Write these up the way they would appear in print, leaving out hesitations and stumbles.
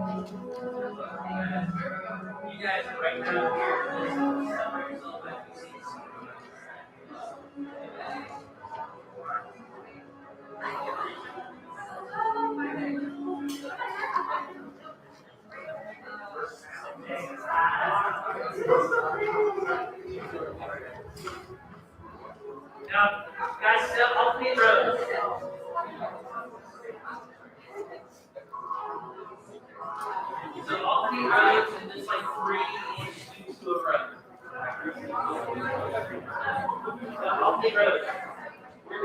You guys right now now, guys, alternate rows. So alternate rows and just like three each to a row. So alternate rows. We're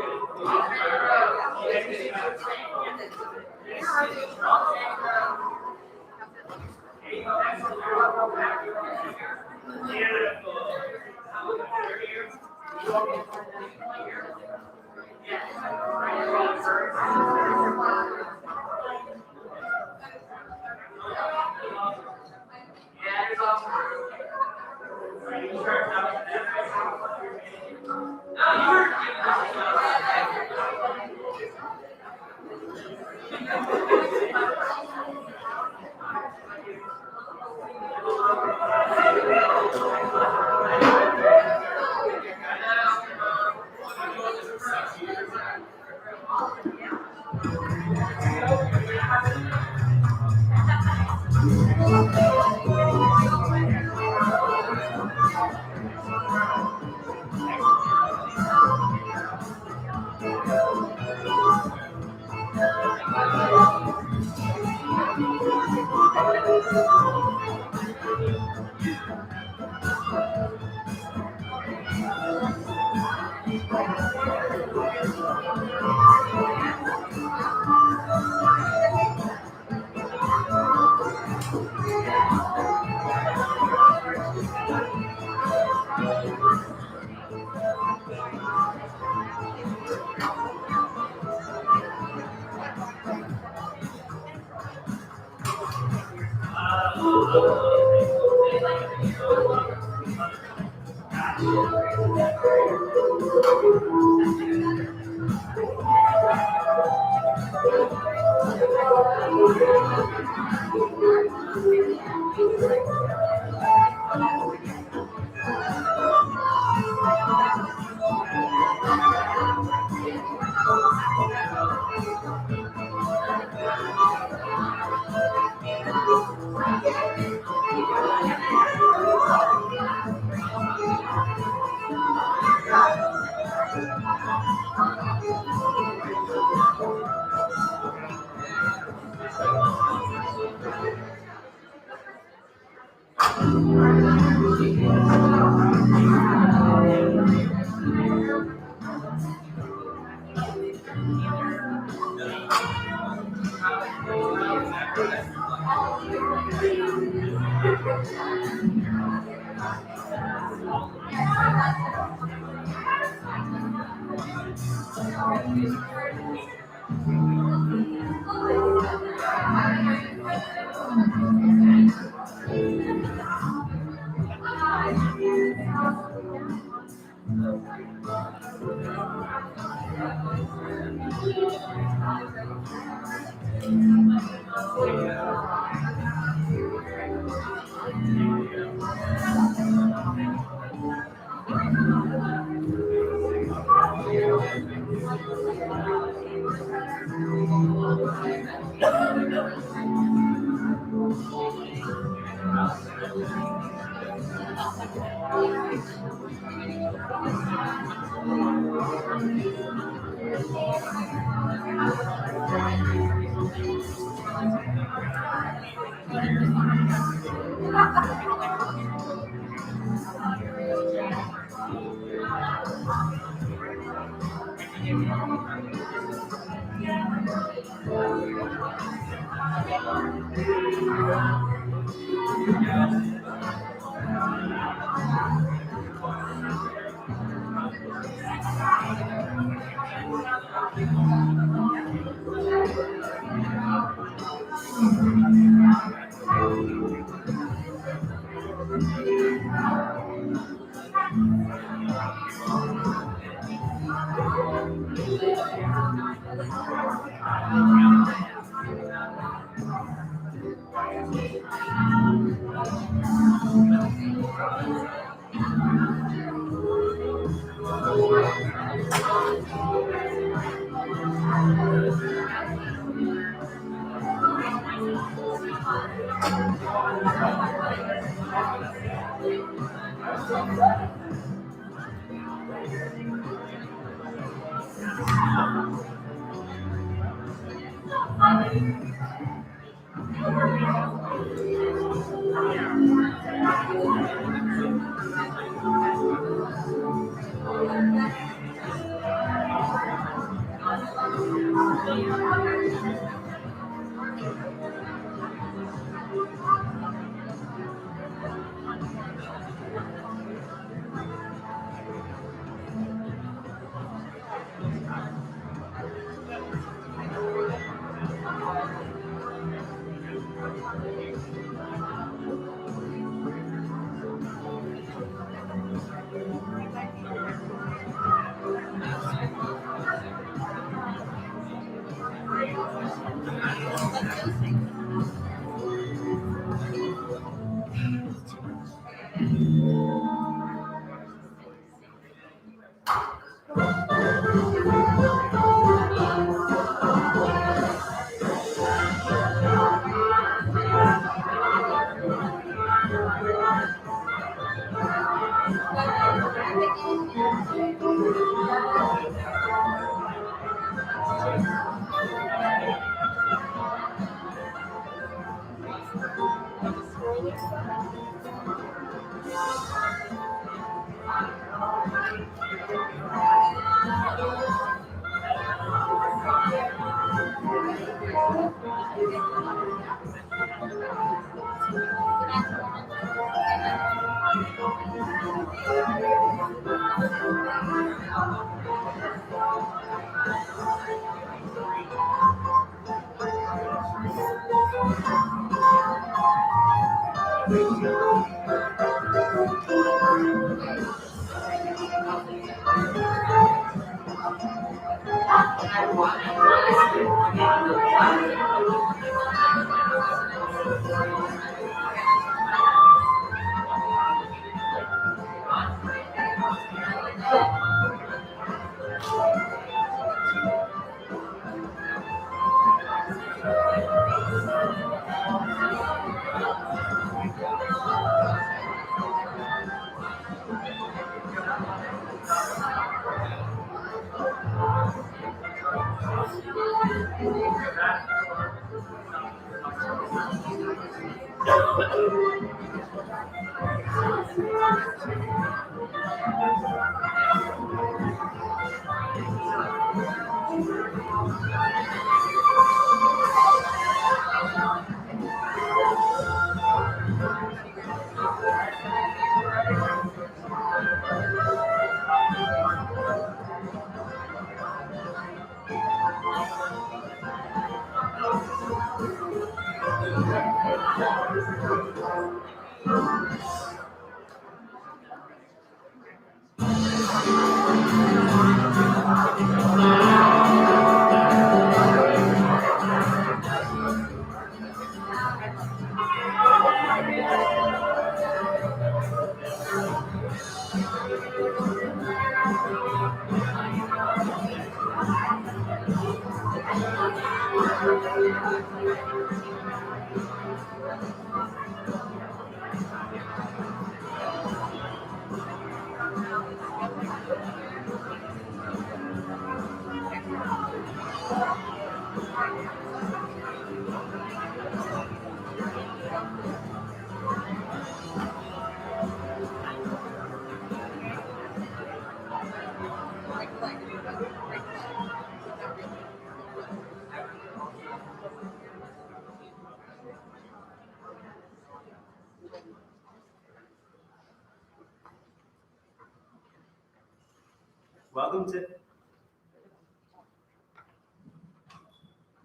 good.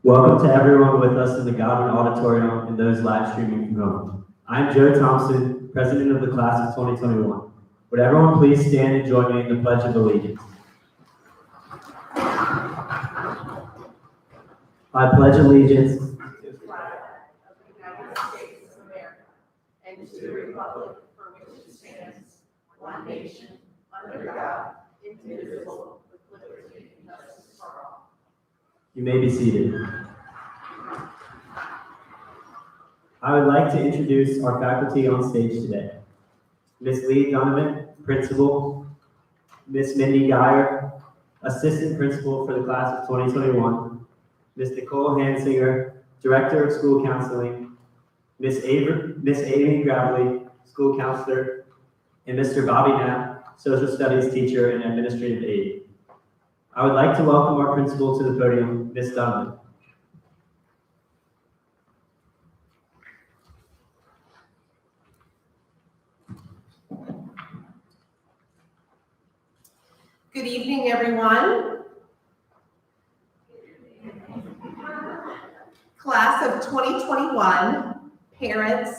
Welcome to everyone with us in the Godwin Auditorium and those live streaming from home. I'm Joe Thompson, President of the Class of 2021. Would everyone please stand and join me in the Pledge of Allegiance? I pledge allegiance To the flag of the United States of America and to the republic for which it stands, one nation, under God, indivisible, with liberty and justice for all. You may be seated. I would like to introduce our faculty on stage today. Ms. Lee Donovan, Principal, Ms. Mindy Geyer, Assistant Principal for the class of 2021, Ms. Nicole Hansinger, Director of School Counseling, Ms. Amy Gravely, School Counselor, and Mr. Bobby Knapp, Social Studies Teacher and Administrative Aide. I would like to welcome our principal to the podium, Ms. Donovan. Good evening, everyone. Class of 2021, parents,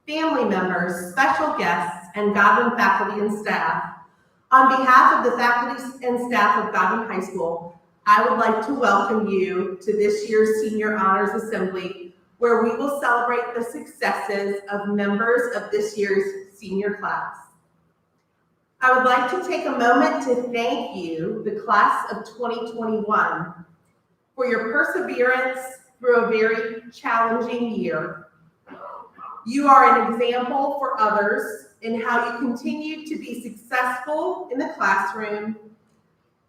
family members, special guests, and Godwin faculty and staff. On behalf of the faculty and staff of Godwin High School, I would like to welcome you to this year's Senior Honors Assembly, where we will celebrate the successes of members of this year's senior class. I would like to take a moment to thank you, the class of 2021, for your perseverance through a very challenging year. You are an example for others in how you continue to be successful in the classroom,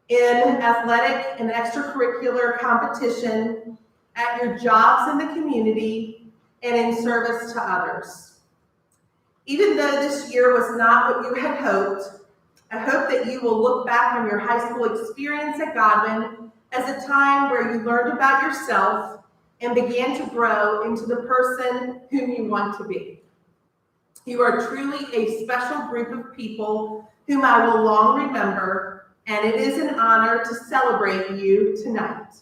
in athletic and extracurricular competition, at your jobs in the community, and in service to others. Even though this year was not what you had hoped, I hope that you will look back on your high school experience at Godwin as a time where you learned about yourself and began to grow into the person whom you want to be. You are truly a special group of people whom I will long remember, and it is an honor to celebrate you tonight.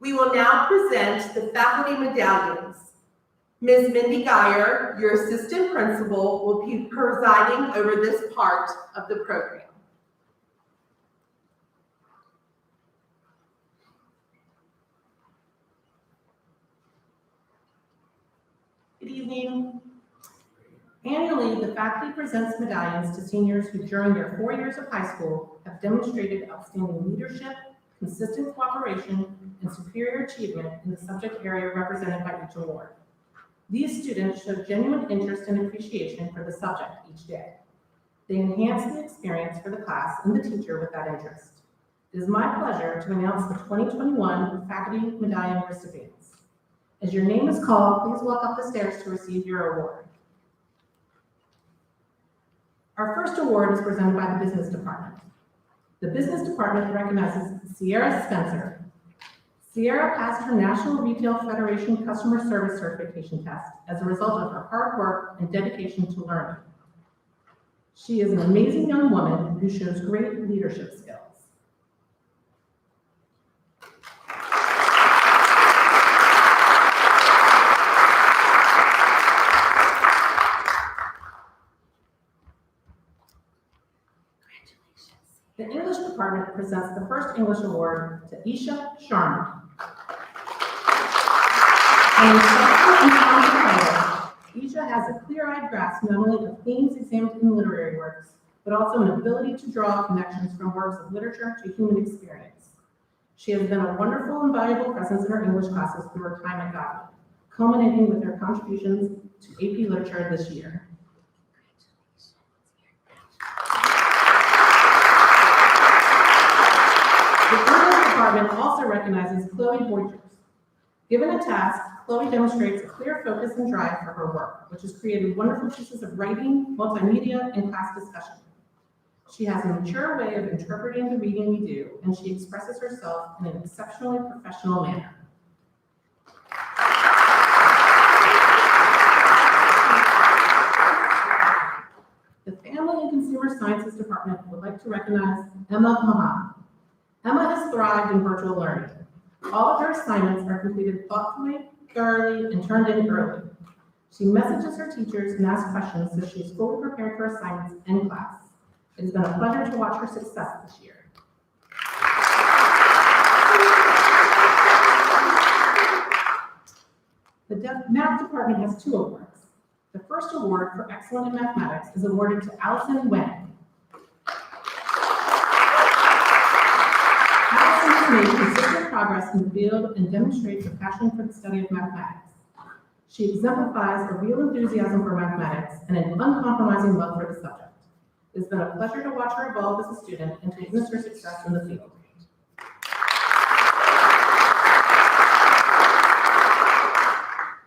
We will now present the faculty medallions. Ms. Mindy Geyer, your assistant principal, will be presiding over this part of the program. Good evening. Annually, the faculty presents medallions to seniors who during their 4 years of high school have demonstrated outstanding leadership, consistent cooperation, and superior achievement in the subject area represented by each award. These students show genuine interest and appreciation for the subject each day. They enhance the experience for the class and the teacher with that interest. It is my pleasure to announce the 2021 faculty medallion recipients. As your name is called, please walk up the stairs to receive your award. Our first award is presented by the Business Department. The Business Department recognizes Sierra Spencer. Sierra passed her National Retail Federation Customer Service Certification Test as a result of her hard work and dedication to learning. She is an amazing young woman who shows great leadership skills. The English Department presents the first English award to Isha Sharma. And thoughtful and talented writer, Isha has a clear-eyed grasp not only of themes examined in literary works, but also an ability to draw connections from works of literature to human experience. She has been a wonderful and valuable presence in her English classes through her time at Godwin, culminating with her contributions to AP Literature this year. The English Department also recognizes Chloe Boyers. Given a task, Chloe demonstrates a clear focus and drive for her work, which has created wonderful pieces of writing, multimedia, and class discussion. She has a mature way of interpreting the reading we do, and she expresses herself in an exceptionally professional manner. The Family and Consumer Sciences Department would like to recognize Emma Mahan. Emma has thrived in virtual learning. All of her assignments are completed thoughtfully, thoroughly, and turned in early. She messages her teachers and asks questions so she is fully prepared for assignments and class. It has been a pleasure to watch her success this year. The Math Department has 2 awards. The first award for excellence in mathematics is awarded to Allison Wang. Allison has made consistent progress in the field and demonstrates a passion for the study of mathematics. She exemplifies a real enthusiasm for mathematics and an uncompromising love for the subject. It has been a pleasure to watch her evolve as a student and to witness her success in the field.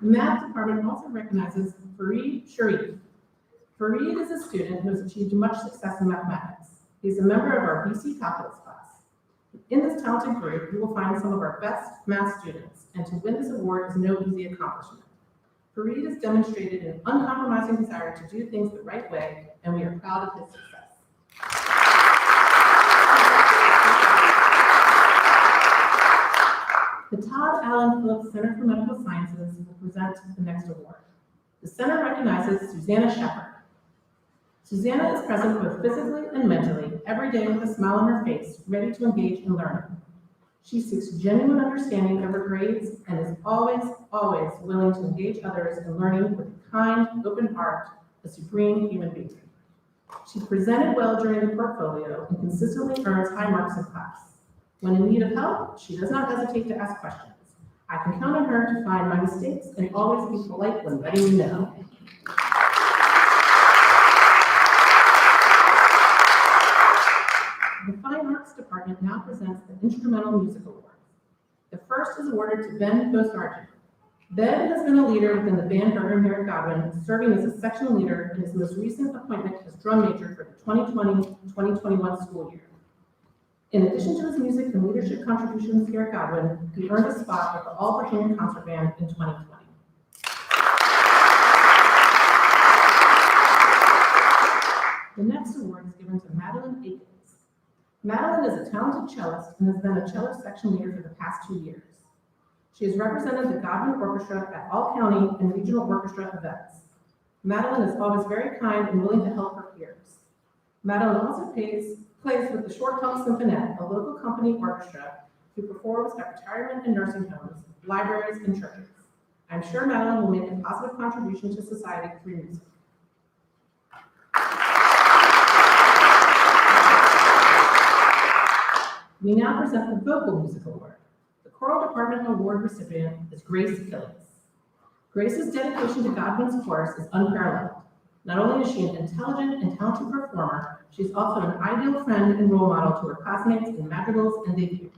The math department also recognizes Fareed Sharif. Fareed is a student who has achieved much success in mathematics. He is a member of our BC Calculus class. In this talented group, you will find some of our best math students, and to win this award is no easy accomplishment. Fareed has demonstrated an uncompromising desire to do things the right way, and we are proud of his success. The Todd Allen Phillips Center for Medical Sciences will present the next award. The center recognizes Susanna Shepard. Susanna is present both physically and mentally every day with a smile on her face, ready to engage in learning. She seeks genuine understanding of her grades and is always willing to engage others in learning with a kind, open heart, a supreme human being. She presented well during the portfolio and consistently earns high marks in class. When in need of help, she does not hesitate to ask questions. I can count on her to find my mistakes and always be polite when letting me know. The Fine Arts Department now presents the Instrumental Music Award. The first is awarded to Ben Bosargent. Ben has been a leader within the band program here at Godwin, serving as a section leader in his most recent appointment as drum major for the 2020-2021 school year. In addition to his music and leadership contributions here at Godwin, he earned a spot with the All Virginia Concert Band in 2020. The next award is given to Madeline Akins. Madeline is a talented cellist and has been a cello section leader for the past 2 years. She has represented the Godwin Orchestra at all county and regional orchestra events. Madeline is always very kind and willing to help her peers. Madeline also plays with the Short Tongue Symphonette, a local company orchestra who performs at retirement and nursing homes, libraries, and churches. I'm sure Madeline will make a positive contribution to society through music. We now present the Vocal Music Award. The Choral Department Award recipient is Grace Phillips. Grace's dedication to Godwin's chorus is unparalleled. Not only is she an intelligent and talented performer, she's also an ideal friend and role model to her classmates in madrigals and debut.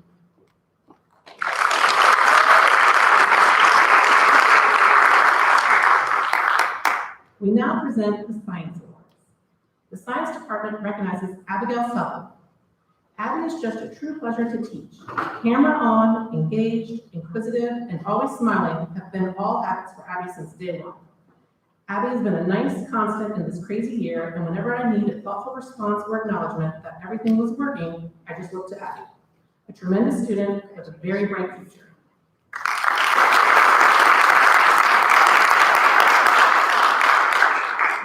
We now present the Science Awards. The Science Department recognizes Abigail Sullivan. Abby is just a true pleasure to teach. Camera on, engaged, inquisitive, and always smiling have been all habits for Abby since day one. Abby has been a nice constant in this crazy year, and whenever I need a thoughtful response or acknowledgement that everything was working, I just look to Abby. A tremendous student with a very bright future.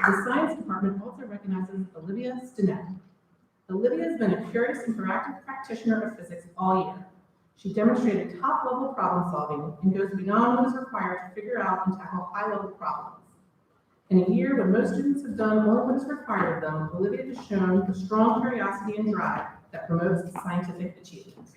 The Science Department also recognizes Olivia Stinnett. Olivia has been a curious and proactive practitioner of physics all year. She demonstrated top-level problem solving and goes beyond what is required to figure out and tackle high-level problems. In a year when most students have done only what is required of them, Olivia has shown the strong curiosity and drive that promotes scientific achievement.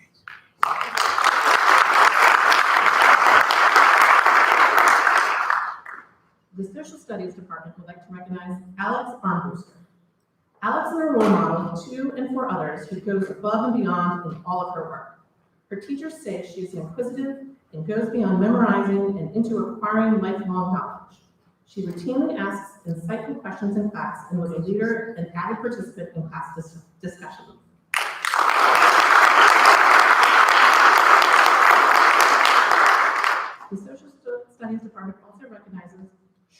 The Social Studies Department would like to recognize Alex Armbruster. Alex is a role model to and for others who goes above and beyond in all of her work. Her teachers say she is inquisitive and goes beyond memorizing and into acquiring lifelong knowledge. She routinely asks insightful questions in class and was a leader and avid participant in class discussions. The Social Studies Department also recognizes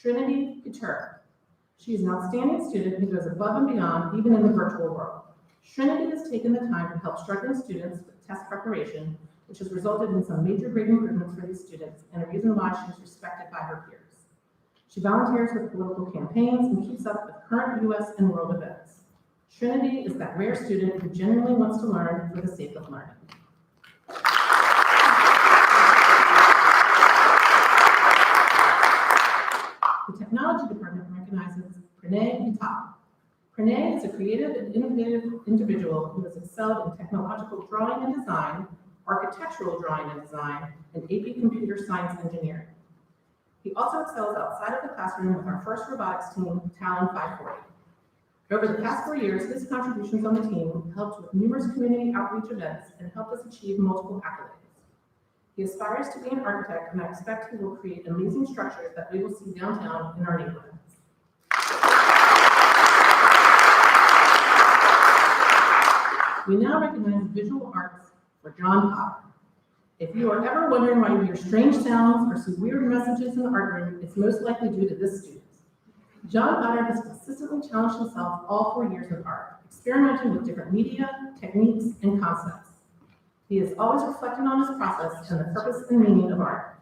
Trinity Couture. She is an outstanding student who goes above and beyond, even in the virtual world. Trinity has taken the time to help struggling students with test preparation, which has resulted in some major grade improvements for these students and a reason why she is respected by her peers. She volunteers with political campaigns and keeps up with current U.S. and world events. Trinity is that rare student who genuinely wants to learn for the sake of learning. The Technology Department recognizes Pranay Vital. Pranay is a creative and innovative individual who has excelled in technological drawing and design, architectural drawing and design, and AP Computer Science Engineering. He also excels outside of the classroom with our first robotics team, Talon 540. Over the past 4 years, his contributions on the team helped with numerous community outreach events and helped us achieve multiple accolades. He aspires to be an architect, and I expect he will create amazing structures that we will see downtown in our neighborhoods. We now recognize visual arts for John Potter. If you are ever wondering why you hear strange sounds or see weird messages in the art room, it's most likely due to this student. John Potter has consistently challenged himself all 4 years of art, experimenting with different media, techniques, and concepts. He is always reflecting on his process and the purpose and meaning of art,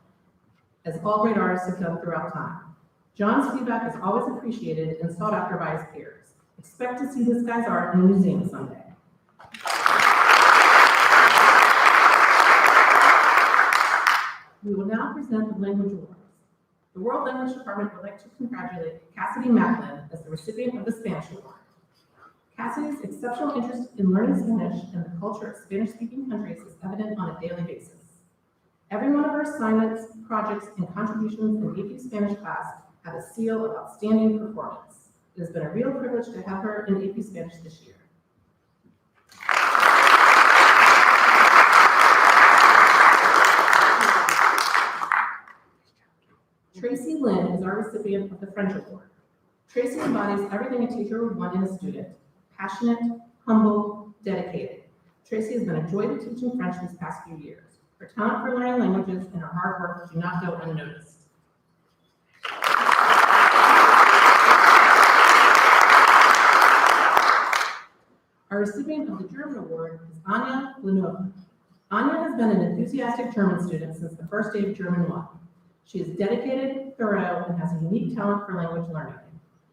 as all great artists have done throughout time. John's feedback is always appreciated and sought after by his peers. Expect to see this guy's art in a museum someday. We will now present the Language Awards. The World Language Department would like to congratulate Cassidy Macklin as the recipient of the Spanish Award. Cassidy's exceptional interest in learning Spanish and the culture of Spanish-speaking countries is evident on a daily basis. Every one of her assignments, projects, and contributions in AP Spanish class have a seal of outstanding performance. It has been a real privilege to have her in AP Spanish this year. Tracy Lynn is our recipient of the French Award. Tracy embodies everything a teacher would want in a student: passionate, humble, dedicated. Tracy has been a joy to teaching French these past few years. Her talent for learning languages and her hard work do not go unnoticed. Our recipient of the German Award is Anya Lenova. Anya has been an enthusiastic German student since the first day of German 1. She is dedicated, thorough, and has a unique talent for language learning.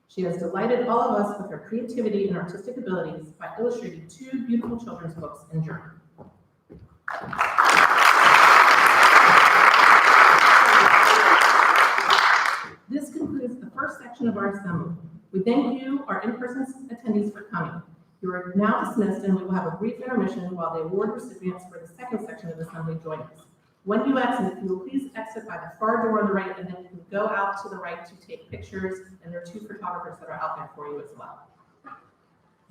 She has delighted all of us with her creativity and artistic abilities by illustrating 2 beautiful children's books in German. This concludes the first section of our assembly. We thank you, our in-person attendees, for coming. You are now dismissed, and we will have a brief intermission while the award recipients for the second section of the assembly join us. When you exit, you will please exit by the far door on the right, and then you can go out to the right to take pictures, and there are 2 photographers that are out there for you as well.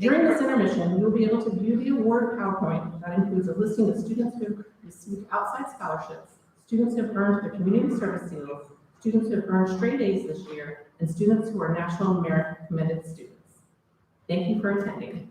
During this intermission, you will be able to view the award PowerPoint that includes a listing of students who have received outside scholarships, students who have earned their community service seals, students who have earned straight A's this year, and students who are National Merit Commended students. Thank you for attending.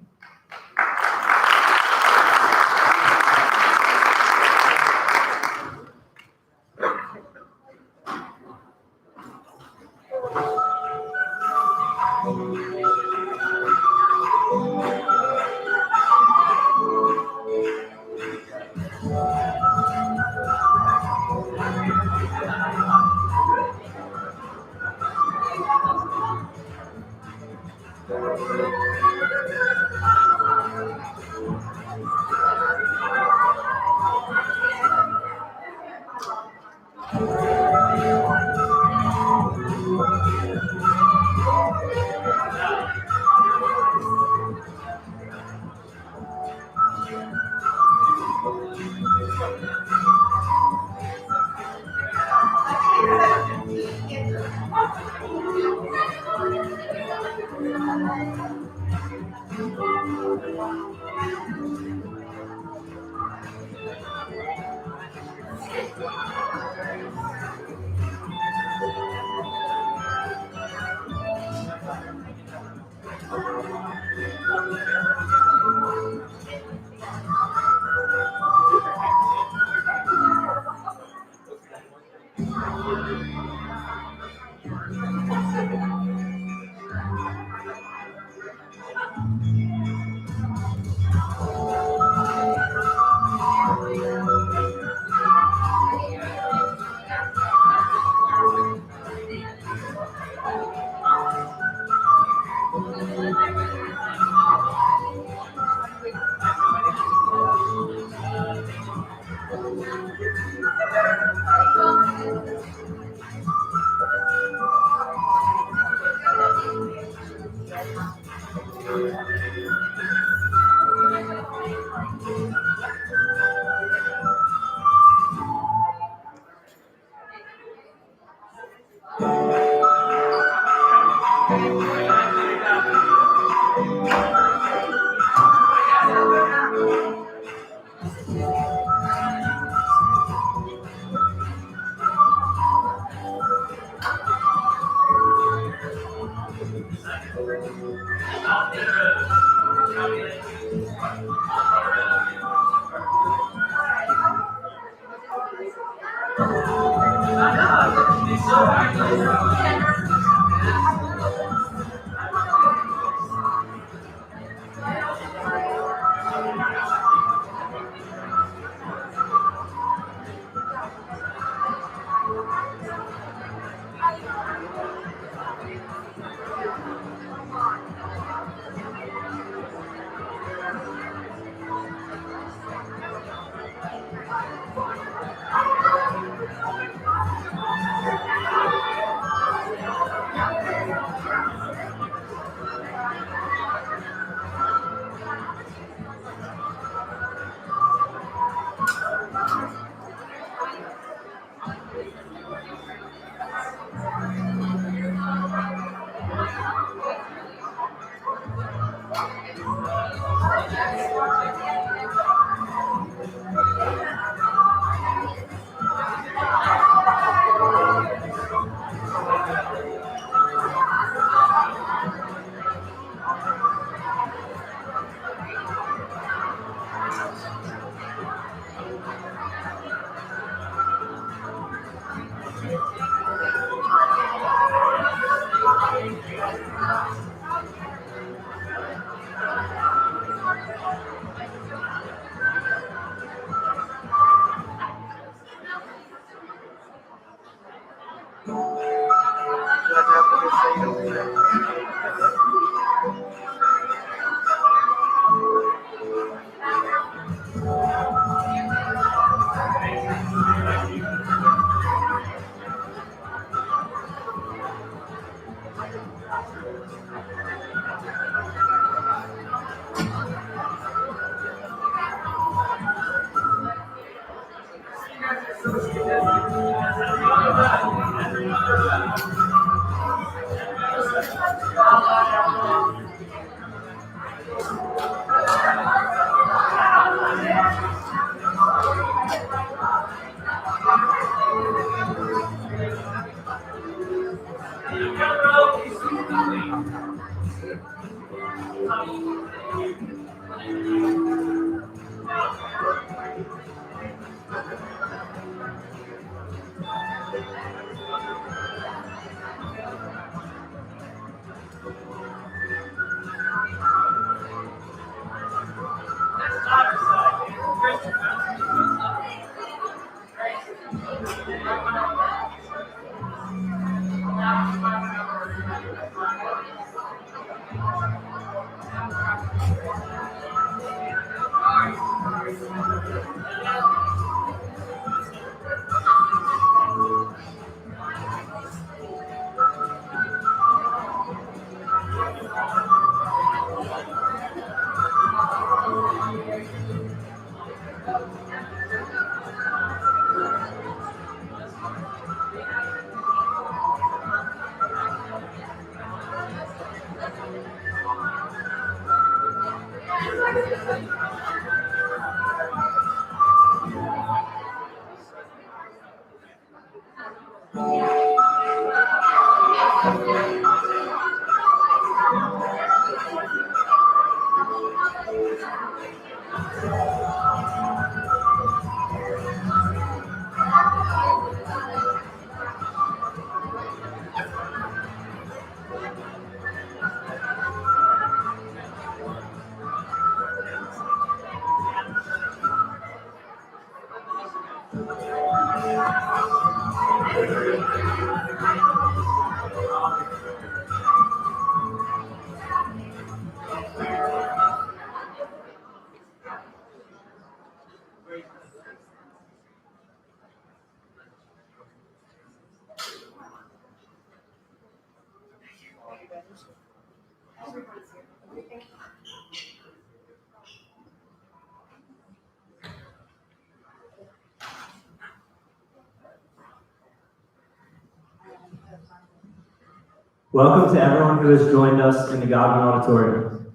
Welcome to everyone who has joined us in the Godwin Auditorium.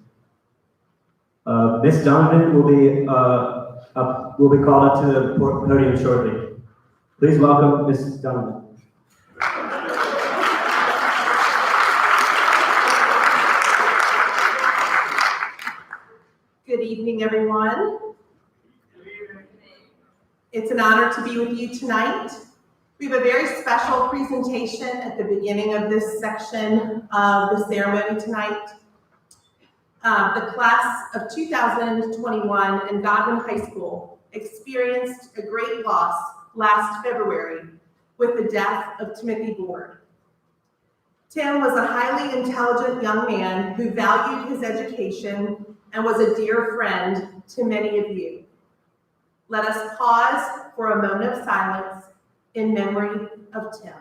Miss Donovan will be called up to the podium shortly. Please welcome Miss Donovan. Good evening, everyone. It's an honor to be with you tonight. We have a very special presentation at the beginning of this section of the ceremony tonight. The class of 2021 in Godwin High School experienced a great loss last February with the death of Timothy Board. Tim was a highly intelligent young man who valued his education and was a dear friend to many of you. Let us pause for a moment of silence in memory of Tim.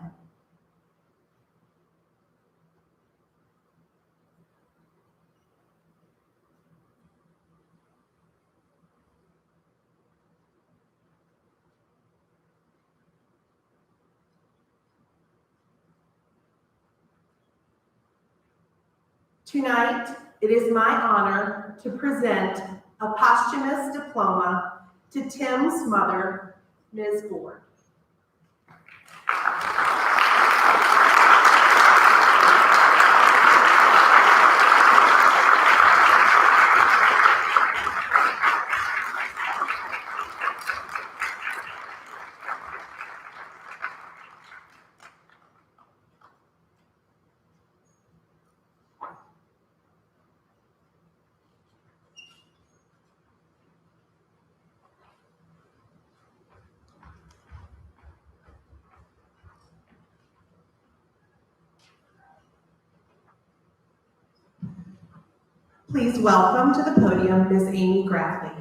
Tonight, it is my honor to present a posthumous diploma to Tim's mother, Ms. Board. Please welcome to the podium Ms. Amy Grafley.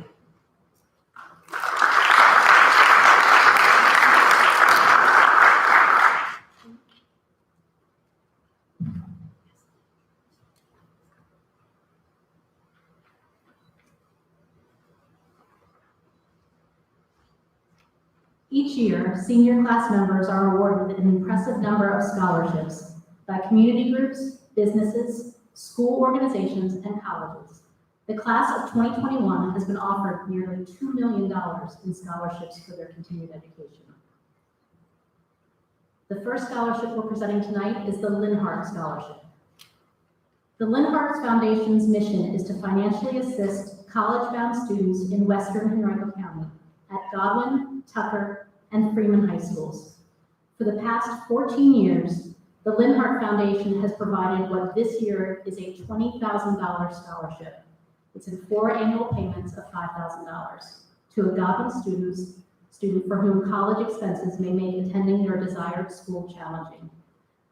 Each year, senior class members are awarded an impressive number of scholarships by community groups, businesses, school organizations, and colleges. The class of 2021 has been offered nearly $2 million in scholarships for their continued education. The first scholarship we're presenting tonight is the Linhart Scholarship. The Linhart Foundation's mission is to financially assist college-bound students in Western Henrico County at Godwin, Tucker, and Freeman High Schools. For the past 14 years, the Linhart Foundation has provided what this year is a $20,000 scholarship. It's in 4 annual payments of $5,000 to a Godwin student for whom college expenses may make attending their desired school challenging.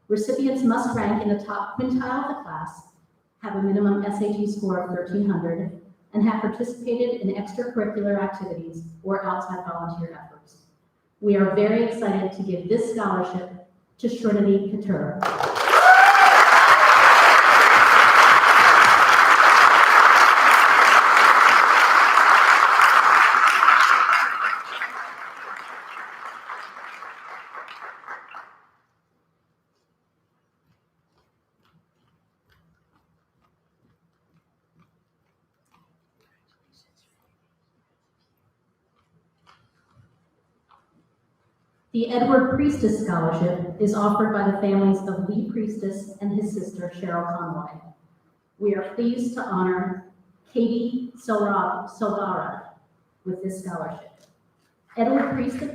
Recipients must rank in the top quintile of the class, have a minimum SAT score of 1300, and have participated in extracurricular activities or outside volunteer efforts. We are very excited to give this scholarship to Trinity Couture. The Edward Priestess Scholarship is offered by the families of Lee Priestess and his sister, Cheryl Conway. We are pleased to honor Katie Soldara with this scholarship. Edward Priestess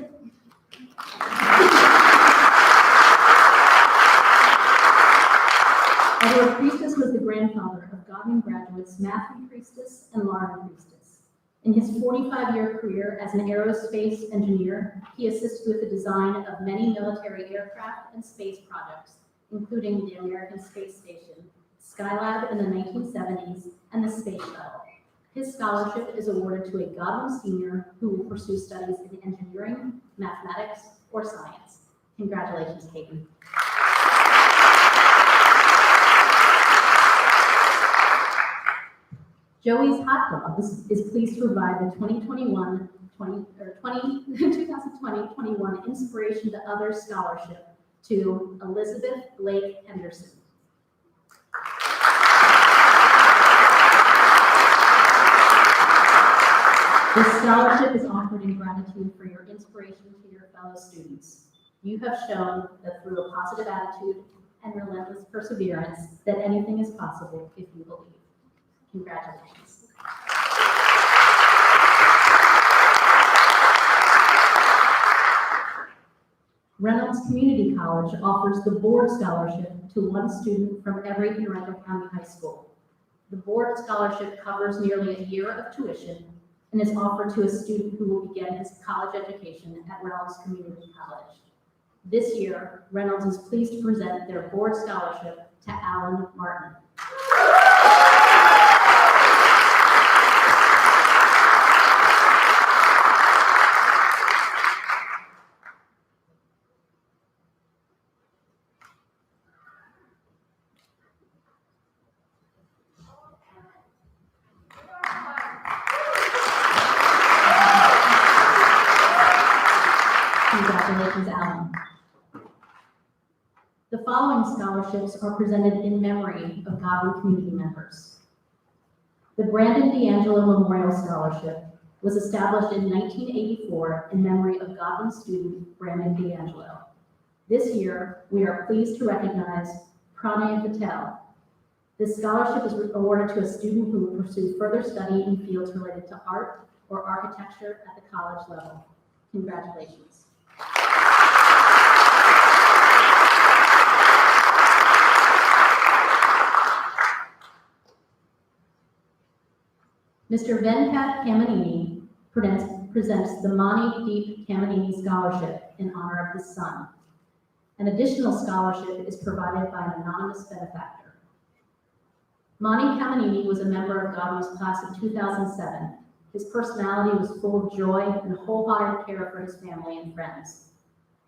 was the grandfather of Godwin graduates Matthew Priestess and Lauren Priestess. In his 45-year career as an aerospace engineer, he assisted with the design of many military aircraft and space projects, including the American Space Station, Skylab in the 1970s, and the Space Shuttle. His scholarship is awarded to a Godwin senior who will pursue studies in engineering, mathematics, or science. Congratulations, Katie. Joey's Hot Dogs is pleased to provide the 2020-21 Inspiration to Others Scholarship to Elizabeth Blake Henderson. This scholarship is offered in gratitude for your inspiration to your fellow students. You have shown that through a positive attitude and relentless perseverance that anything is possible if you believe. Congratulations. Reynolds Community College offers the Board Scholarship to one student from every Henrico County high school. The Board Scholarship covers nearly a year of tuition and is offered to a student who will begin his college education at Reynolds Community College. This year, Reynolds is pleased to present their Board Scholarship to Alan Martin. Congratulations, Alan. The following scholarships are presented in memory of Godwin community members. The Brandon D'Angelo Memorial Scholarship was established in 1984 in memory of Godwin student Brandon D'Angelo. This year, we are pleased to recognize Pranay Patel. This scholarship is awarded to a student who will pursue further study in fields related to art or architecture at the college level. Congratulations. Mr. Venkat Kamanini presents the Mani Deep Kamanini Scholarship in honor of his son. An additional scholarship is provided by an anonymous benefactor. Mani Kamanini was a member of Godwin's class of 2007. His personality was full of joy and wholehearted care for his family and friends.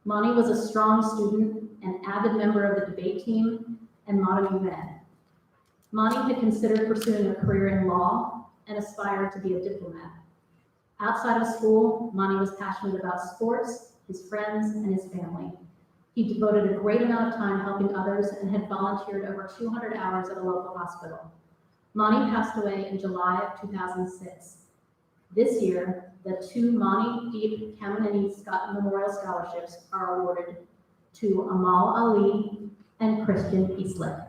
Mani was a strong student, an avid member of the debate team, and Model U Man. Mani had considered pursuing a career in law and aspired to be a diplomat. Outside of school, Mani was passionate about sports, his friends, and his family. He devoted a great amount of time helping others and had volunteered over 200 hours at a local hospital. Mani passed away in July of 2006. This year, the two Mani Deep Kamanini Memorial Scholarships are awarded to Amal Ali and Christian Eastlick.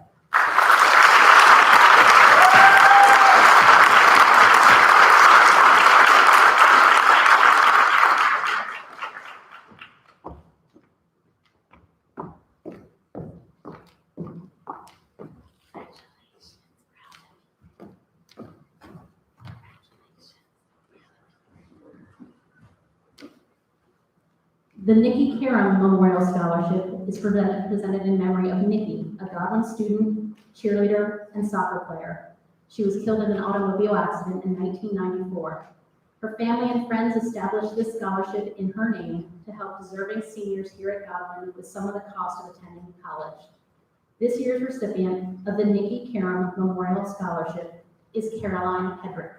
The Nikki Karam Memorial Scholarship is presented in memory of Nikki, a Godwin student, cheerleader, and soccer player. She was killed in an automobile accident in 1994. Her family and friends established this scholarship in her name to help deserving seniors here at Godwin with some of the cost of attending college. This year's recipient of the Nikki Karam Memorial Scholarship is Caroline Hedrick.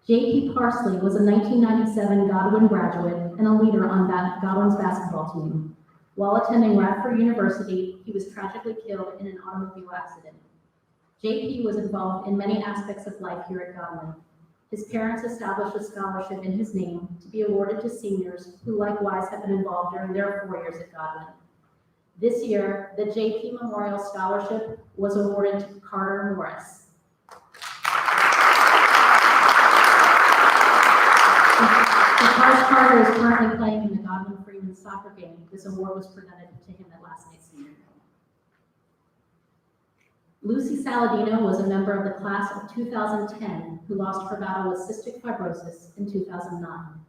J.P. Parsley was a 1997 Godwin graduate and a leader on Godwin's basketball team. While attending Radford University, he was tragically killed in an automobile accident. J.P. was involved in many aspects of life here at Godwin. His parents established a scholarship in his name to be awarded to seniors who likewise have been involved during their 4 years at Godwin. This year, the J.P. Memorial Scholarship was awarded to Carter Morris. Because Carter is currently playing in the Godwin Freeman soccer game, this award was presented to him at last night's senior. Lucy Saladino was a member of the class of 2010 who lost her battle with cystic fibrosis in 2009.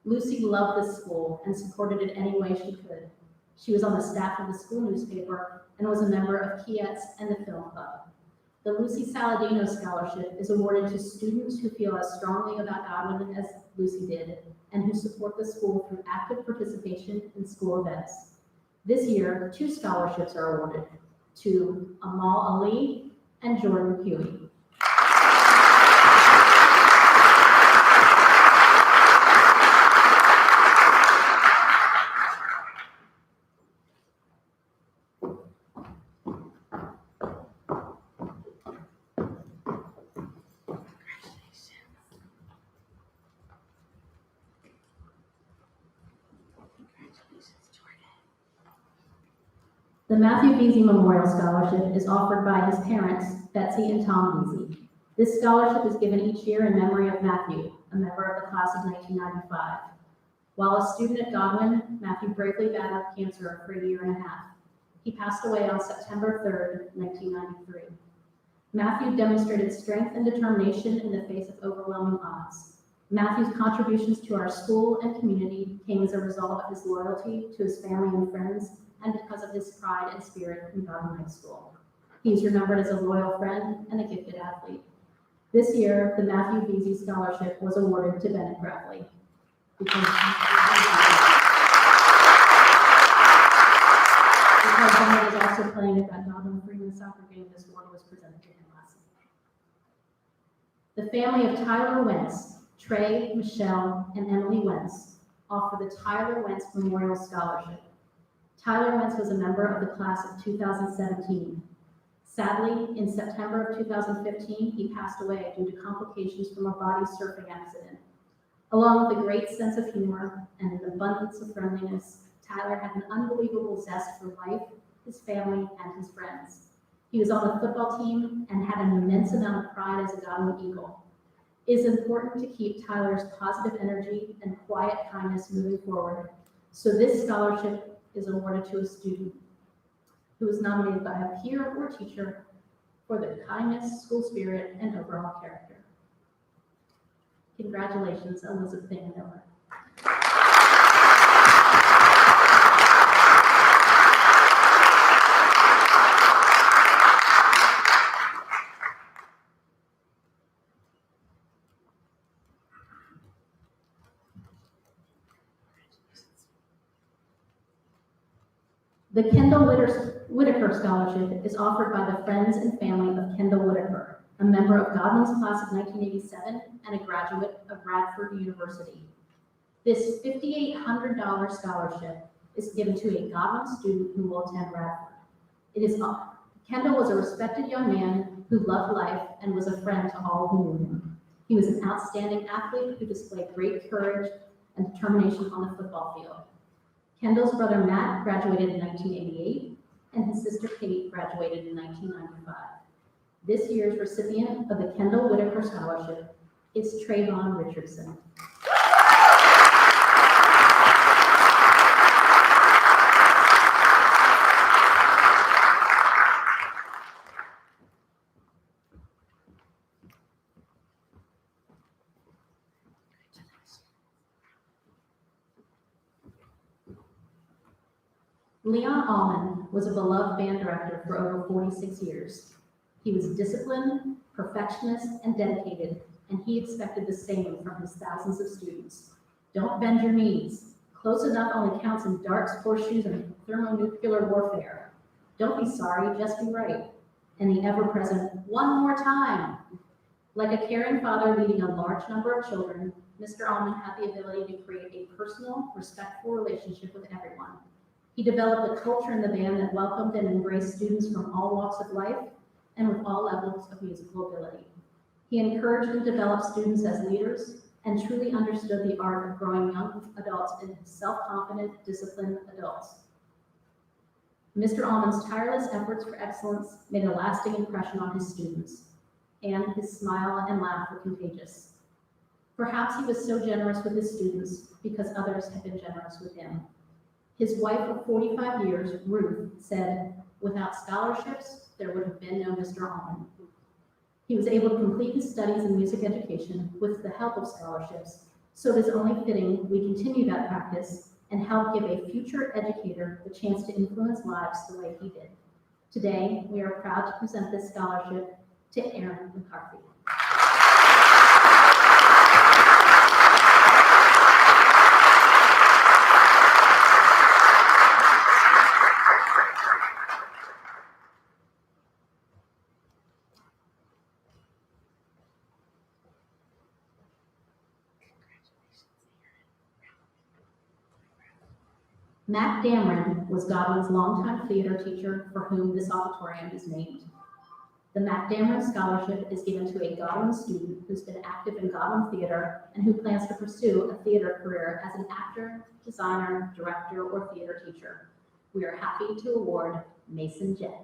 Lucy loved this school and supported it any way she could. She was on the staff of the school newspaper and was a member of Kietz and the Film Club. The Lucy Saladino Scholarship is awarded to students who feel as strongly about Godwin as Lucy did and who support the school through active participation in school events. This year, 2 scholarships are awarded to Amal Ali and Jordan Huey. The Matthew Veazey Memorial Scholarship is offered by his parents, Betsy and Tom Veazey. This scholarship is given each year in memory of Matthew, a member of the class of 1995. While a student at Godwin, Matthew bravely battled cancer for a year and a half. He passed away on September 3rd, 1993. Matthew demonstrated strength and determination in the face of overwhelming odds. Matthew's contributions to our school and community came as a result of his loyalty to his family and friends, and because of his pride and spirit in Godwin High School. He is remembered as a loyal friend and a gifted athlete. This year, the Matthew Veazey Scholarship was awarded to Bennett Grafley. Because Bennett is also playing at that Godwin Freeman soccer game, this award was presented to him last night. The family of Tyler Wentz, Trey, Michelle, and Emily Wentz offer the Tyler Wentz Memorial Scholarship. Tyler Wentz was a member of the class of 2017. Sadly, in September of 2015, he passed away due to complications from a body surfing accident. Along with a great sense of humor and an abundance of friendliness, Tyler had an unbelievable zest for life, his family, and his friends. He was on the football team and had an immense amount of pride as a Godwin Eagle. It is important to keep Tyler's positive energy and quiet kindness moving forward, so this scholarship is awarded to a student who is nominated by a peer or teacher for their kindness, school spirit, and overall character. Congratulations, Elizabeth Van Miller. The Kendall Whitaker Scholarship is offered by the friends and family of Kendall Whitaker, a member of Godwin's class of 1987 and a graduate of Radford University. This $5,800 scholarship is given to a Godwin student who will attend Radford. Kendall was a respected young man who loved life and was a friend to all who knew him. He was an outstanding athlete who displayed great courage and determination on the football field. Kendall's brother Matt graduated in 1988, and his sister Kate graduated in 1995. This year's recipient of the Kendall Whitaker Scholarship is Trayvon Richardson. Leon Allman was a beloved band director for over 46 years. He was disciplined, perfectionist, and dedicated, and he expected the same from his thousands of students. Don't bend your knees. Close enough only counts in darts, horseshoes, and thermonuclear warfare. Don't be sorry, just be right. And the ever-present, one more time. Like a caring father leading a large number of children, Mr. Allman had the ability to create a personal, respectful relationship with everyone. He developed a culture in the band that welcomed and embraced students from all walks of life and with all levels of musical ability. He encouraged and developed students as leaders and truly understood the art of growing young adults into self-confident, disciplined adults. Mr. Allman's tireless efforts for excellence made a lasting impression on his students, and his smile and laugh were contagious. Perhaps he was so generous with his students because others had been generous with him. His wife of 45 years, Ruth, said, "Without scholarships, there would have been no Mr. Allman." He was able to complete his studies in music education with the help of scholarships, so it is only fitting we continue that practice and help give a future educator the chance to influence lives the way he did. Today, we are proud to present this scholarship to Aaron McCarthy. Mac Dameron was Godwin's longtime theater teacher for whom this auditorium is named. The Mac Dameron Scholarship is given to a Godwin student who's been active in Godwin theater and who plans to pursue a theater career as an actor, designer, director, or theater teacher. We are happy to award Mason Jett.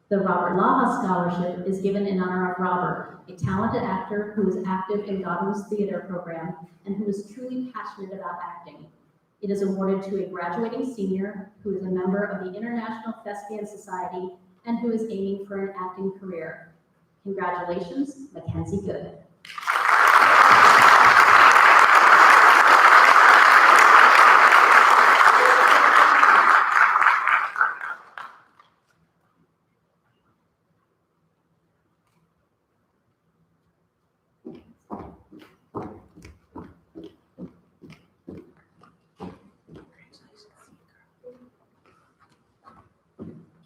The Robert Laha Scholarship is given in honor of Robert, a talented actor who is active in Godwin's theater program and who is truly passionate about acting. It is awarded to a graduating senior who is a member of the International Thespian Society and who is aiming for an acting career. Congratulations, Mackenzie Good.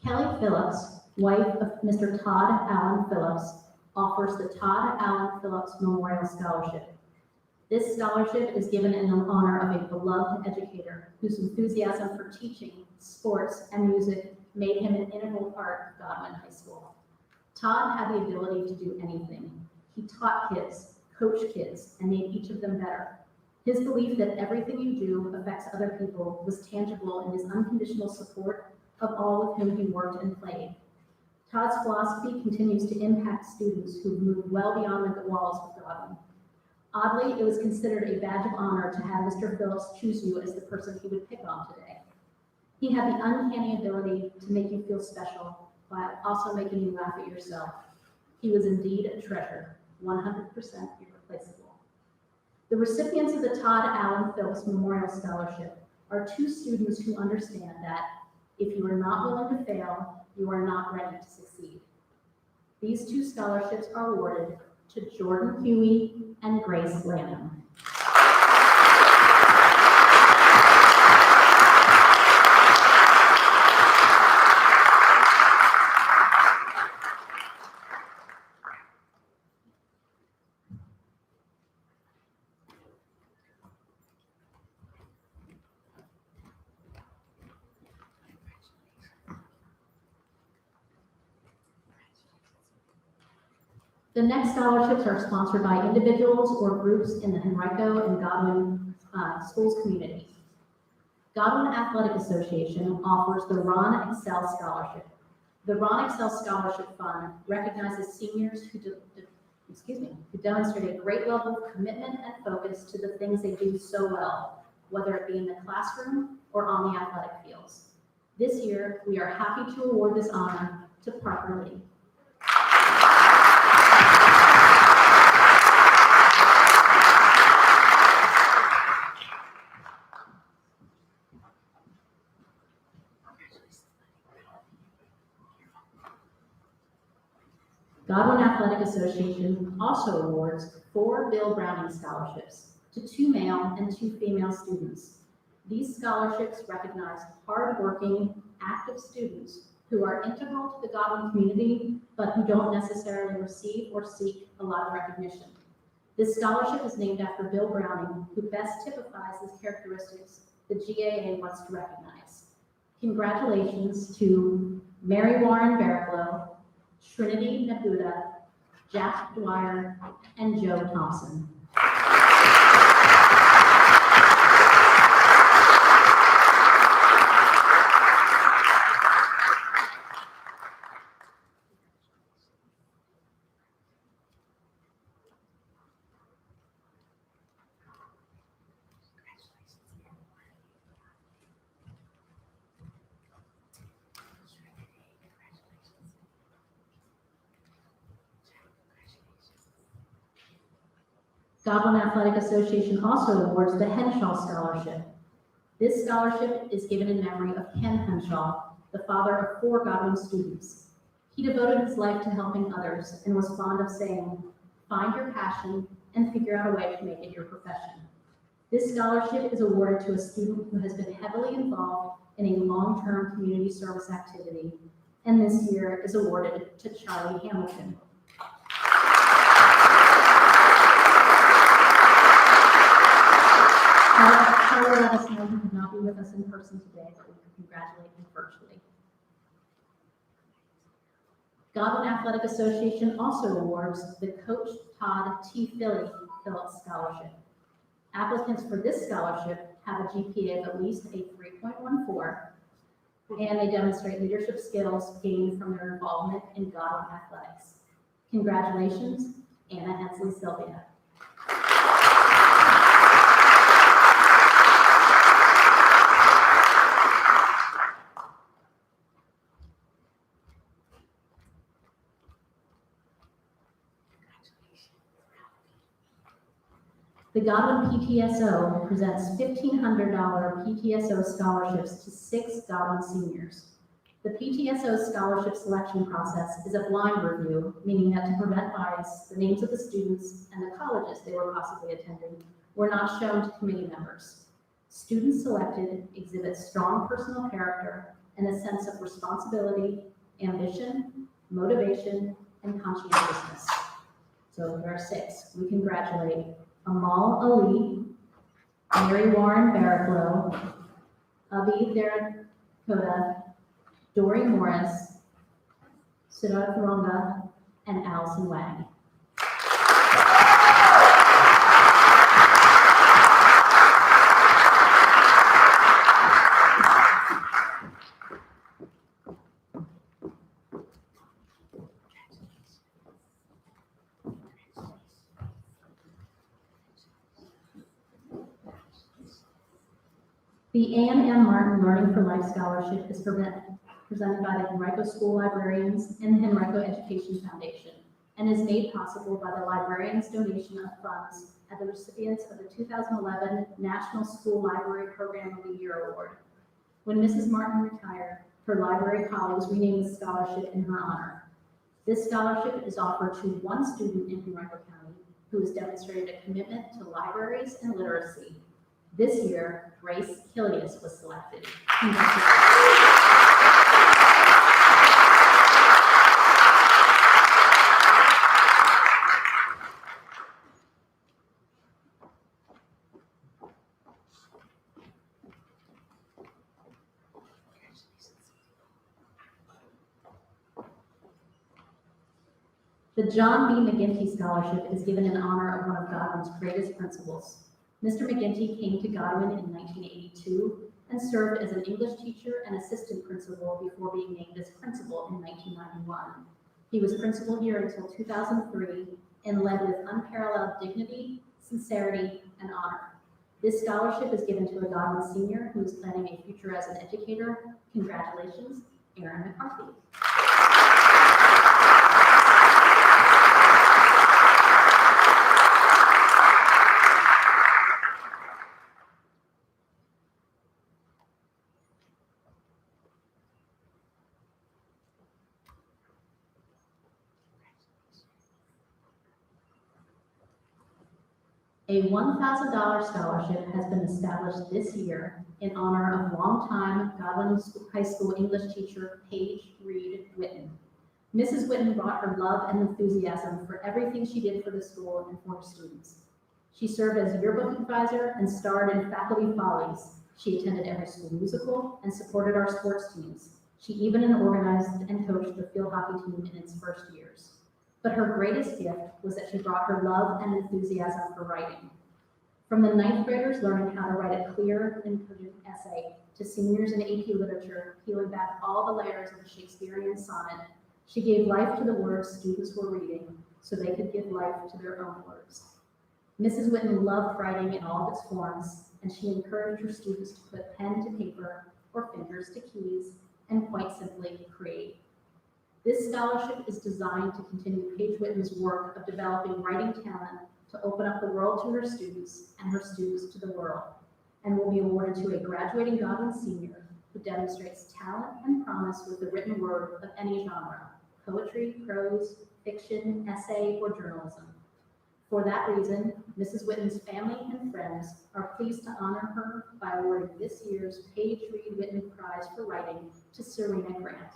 Kelly Phillips, wife of Mr. Todd Allen Phillips, offers the Todd Allen Phillips Memorial Scholarship. This scholarship is given in honor of a beloved educator whose enthusiasm for teaching, sports, and music made him an integral part of Godwin High School. Todd had the ability to do anything. He taught kids, coached kids, and made each of them better. His belief that everything you do affects other people was tangible in his unconditional support of all with whom he worked and played. Todd's philosophy continues to impact students who've moved well beyond the walls of Godwin. Oddly, it was considered a badge of honor to have Mr. Phillips choose you as the person he would pick on today. He had the uncanny ability to make you feel special while also making you laugh at yourself. He was indeed a treasure, 100% irreplaceable. The recipients of the Todd Allen Phillips Memorial Scholarship are two students who understand that if you are not willing to fail, you are not ready to succeed. These two scholarships are awarded to Jordan Huey and Grace Lanham. The next scholarships are sponsored by individuals or groups in the Henrico and Godwin schools communities. Godwin Athletic Association offers the Ron Excel Scholarship. The Ron Excel Scholarship Fund recognizes seniors who demonstrate a great level of commitment and focus to the things they do so well, whether it be in the classroom or on the athletic fields. This year, we are happy to award this honor to Parker Lee. Godwin Athletic Association also awards 4 Bill Browning scholarships to 2 male and 2 female students. These scholarships recognize hardworking, active students who are integral to the Godwin community, but who don't necessarily receive or seek a lot of recognition. This scholarship is named after Bill Browning, who best typifies the characteristics the GAA wants to recognize. Congratulations to Mary Warren Barraclough, Trinity Nabuda, Jack Dwyer, and Joe Thompson. Godwin Athletic Association also awards the Henshaw Scholarship. This scholarship is given in memory of Ken Henshaw, the father of 4 Godwin students. He devoted his life to helping others and was fond of saying, "Find your passion and figure out a way to make it your profession." This scholarship is awarded to a student who has been heavily involved in a long-term community service activity, and this year is awarded to Charlie Hamilton. Charlie let us know he could not be with us in person today, but we could congratulate him virtually. Godwin Athletic Association also awards the Coach Todd T. Phillips Scholarship. Applicants for this scholarship have a GPA of at least a 3.14, and they demonstrate leadership skills gained from their involvement in Godwin athletics. Congratulations, Anna Hensley Sylvia. The Godwin PTSO presents $1,500 PTSO scholarships to 6 Godwin seniors. The PTSO scholarship selection process is a blind review, meaning that to prevent bias, the names of the students and the colleges they were possibly attending were not shown to committee members. Students selected exhibit strong personal character and a sense of responsibility, ambition, motivation, and conscientiousness. So there are 6. We congratulate Amal Ali, Mary Warren Barraclough, Avi Therakota, Dory Morris, Siddharth Ronga, and Allison Wang. The Ann M. Martin Learning for Life Scholarship is presented by the Henrico School Librarians and the Henrico Education Foundation, and is made possible by the librarians' donation of funds at the recipients of the 2011 National School Library Program of the Year Award. When Mrs. Martin retired, her library colleagues renamed the scholarship in her honor. This scholarship is offered to one student in Henrico County who has demonstrated a commitment to libraries and literacy. This year, Grace Kilius was selected. The John B. McGinty Scholarship is given in honor of one of Godwin's greatest principals. Mr. McGinty came to Godwin in 1982 and served as an English teacher and assistant principal before being named as principal in 1991. He was principal here until 2003 and led with unparalleled dignity, sincerity, and honor. This scholarship is given to a Godwin senior who is planning a future as an educator. Congratulations, Aaron McCarthy. A $1,000 scholarship has been established this year in honor of longtime Godwin High School English teacher Paige Reed Witten. Mrs. Witten brought her love and enthusiasm for everything she did for the school and for her students. She served as yearbook advisor and starred in Faculty Follies. She attended every school musical and supported our sports teams. She even organized and coached the field hockey team in its first years. But her greatest gift was that she brought her love and enthusiasm for writing. From the 9th graders learning how to write a clear and cogent essay to seniors in AP literature peeling back all the layers of the Shakespearean sonnet, she gave life to the words students were reading so they could give life to their own words. Mrs. Witten loved writing in all of its forms, and she encouraged her students to put pen to paper or fingers to keys and quite simply create. This scholarship is designed to continue Paige Witten's work of developing writing talent to open up the world to her students and her students to the world, and will be awarded to a graduating Godwin senior who demonstrates talent and promise with the written word of any genre: poetry, prose, fiction, essay, or journalism. For that reason, Mrs. Witten's family and friends are pleased to honor her by awarding this year's Paige Reed Witten Prize for Writing to Serena Grant.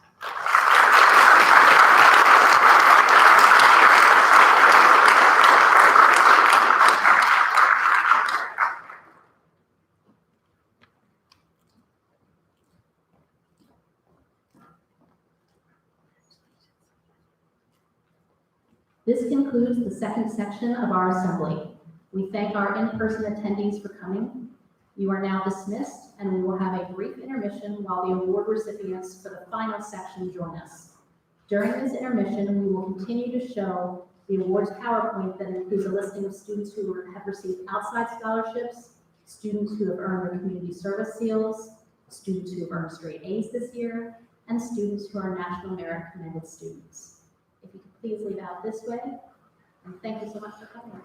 This concludes the second section of our assembly. We thank our in-person attendees for coming. You are now dismissed, and we will have a brief intermission while the award recipients for the final section join us. During this intermission, we will continue to show the awards PowerPoint that includes a listing of students who have received outside scholarships, students who have earned their community service seals, students who have earned straight A's this year, and students who are National Merit Commended students. If you could please leave out this way, and thank you so much for coming.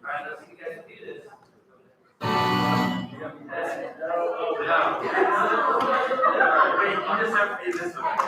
Alright, let's see you guys do this. Wait, you just have to do this one.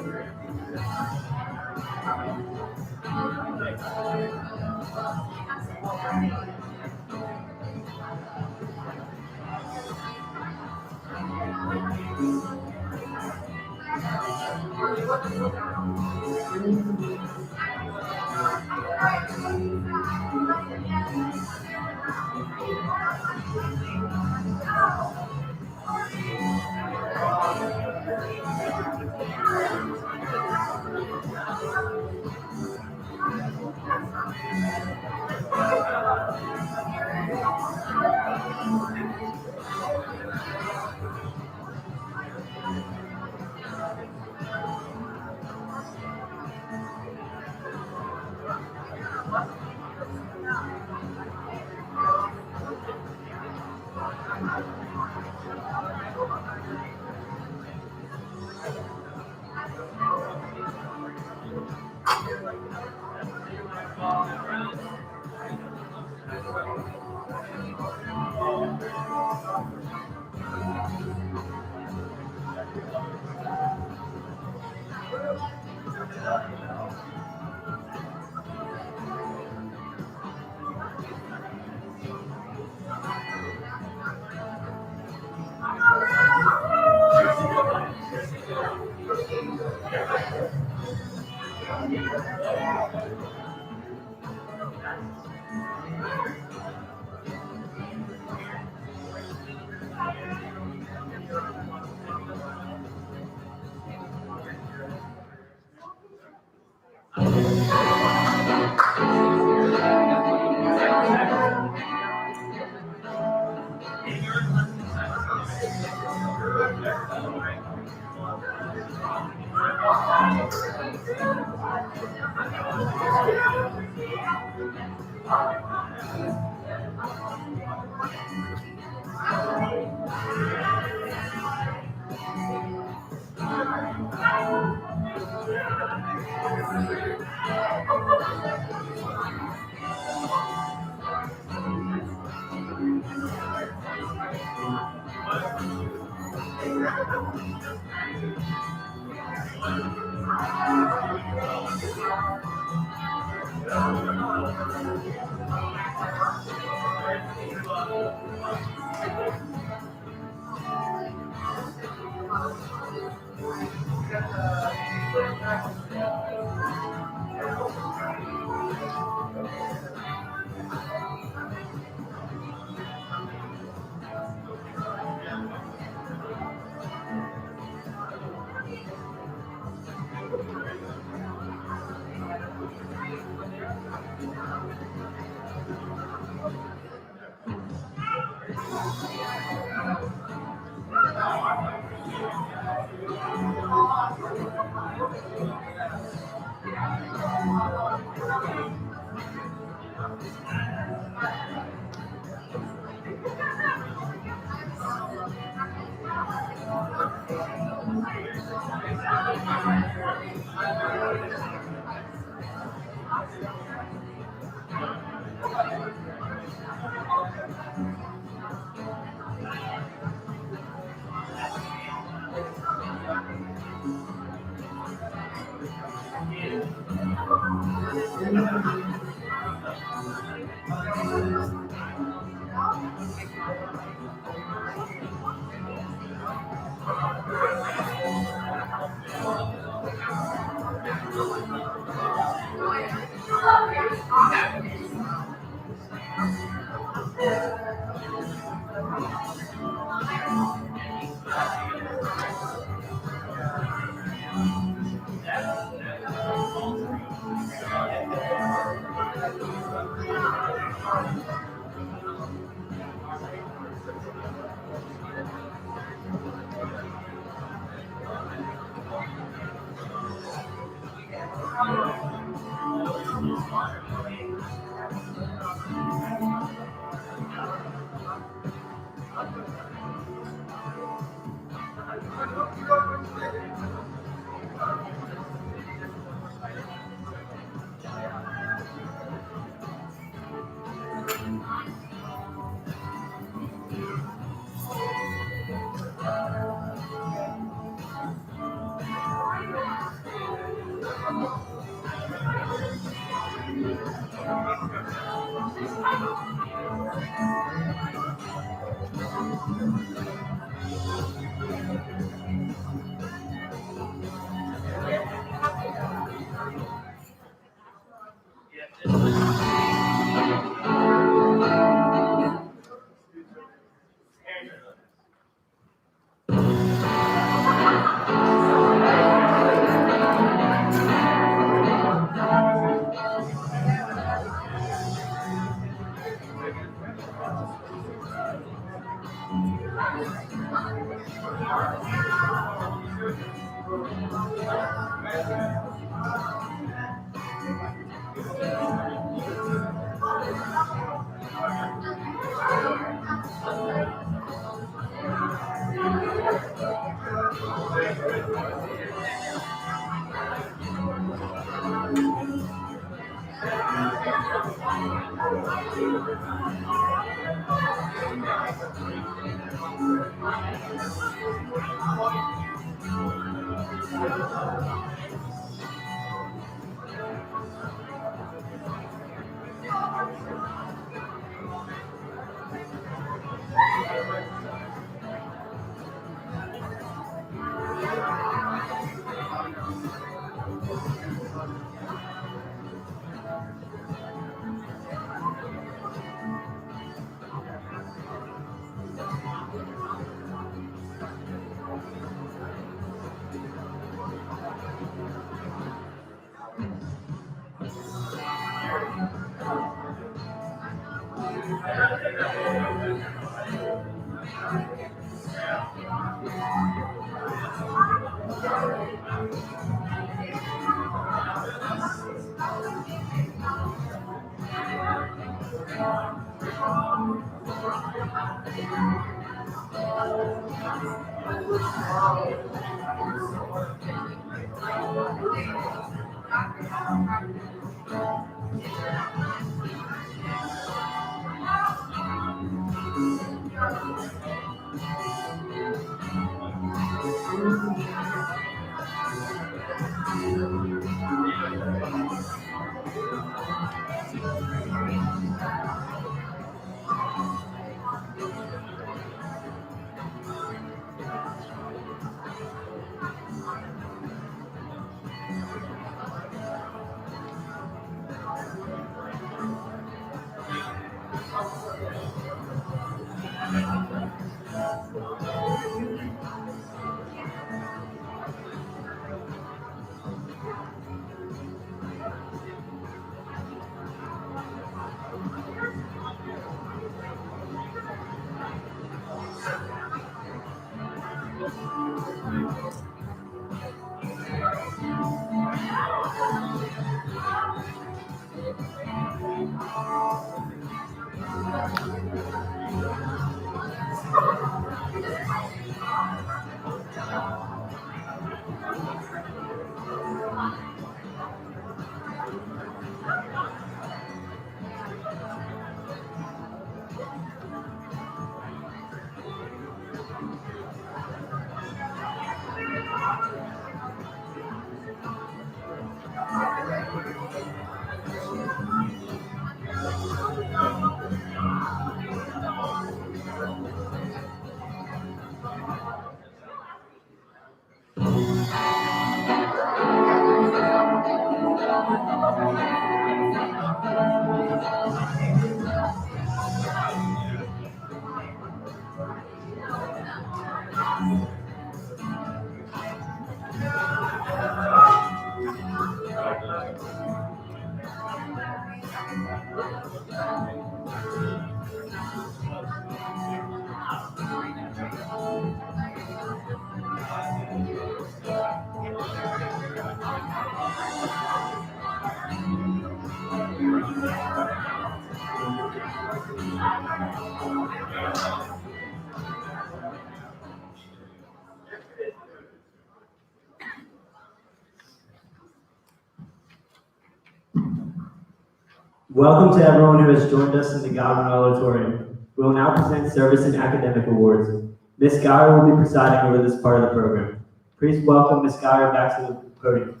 Welcome to everyone who has joined us in the Godwin Auditorium. We will now present Service and Academic Awards. Ms. Geyer will be presiding over this part of the program. Please welcome Ms. Geyer back to the podium.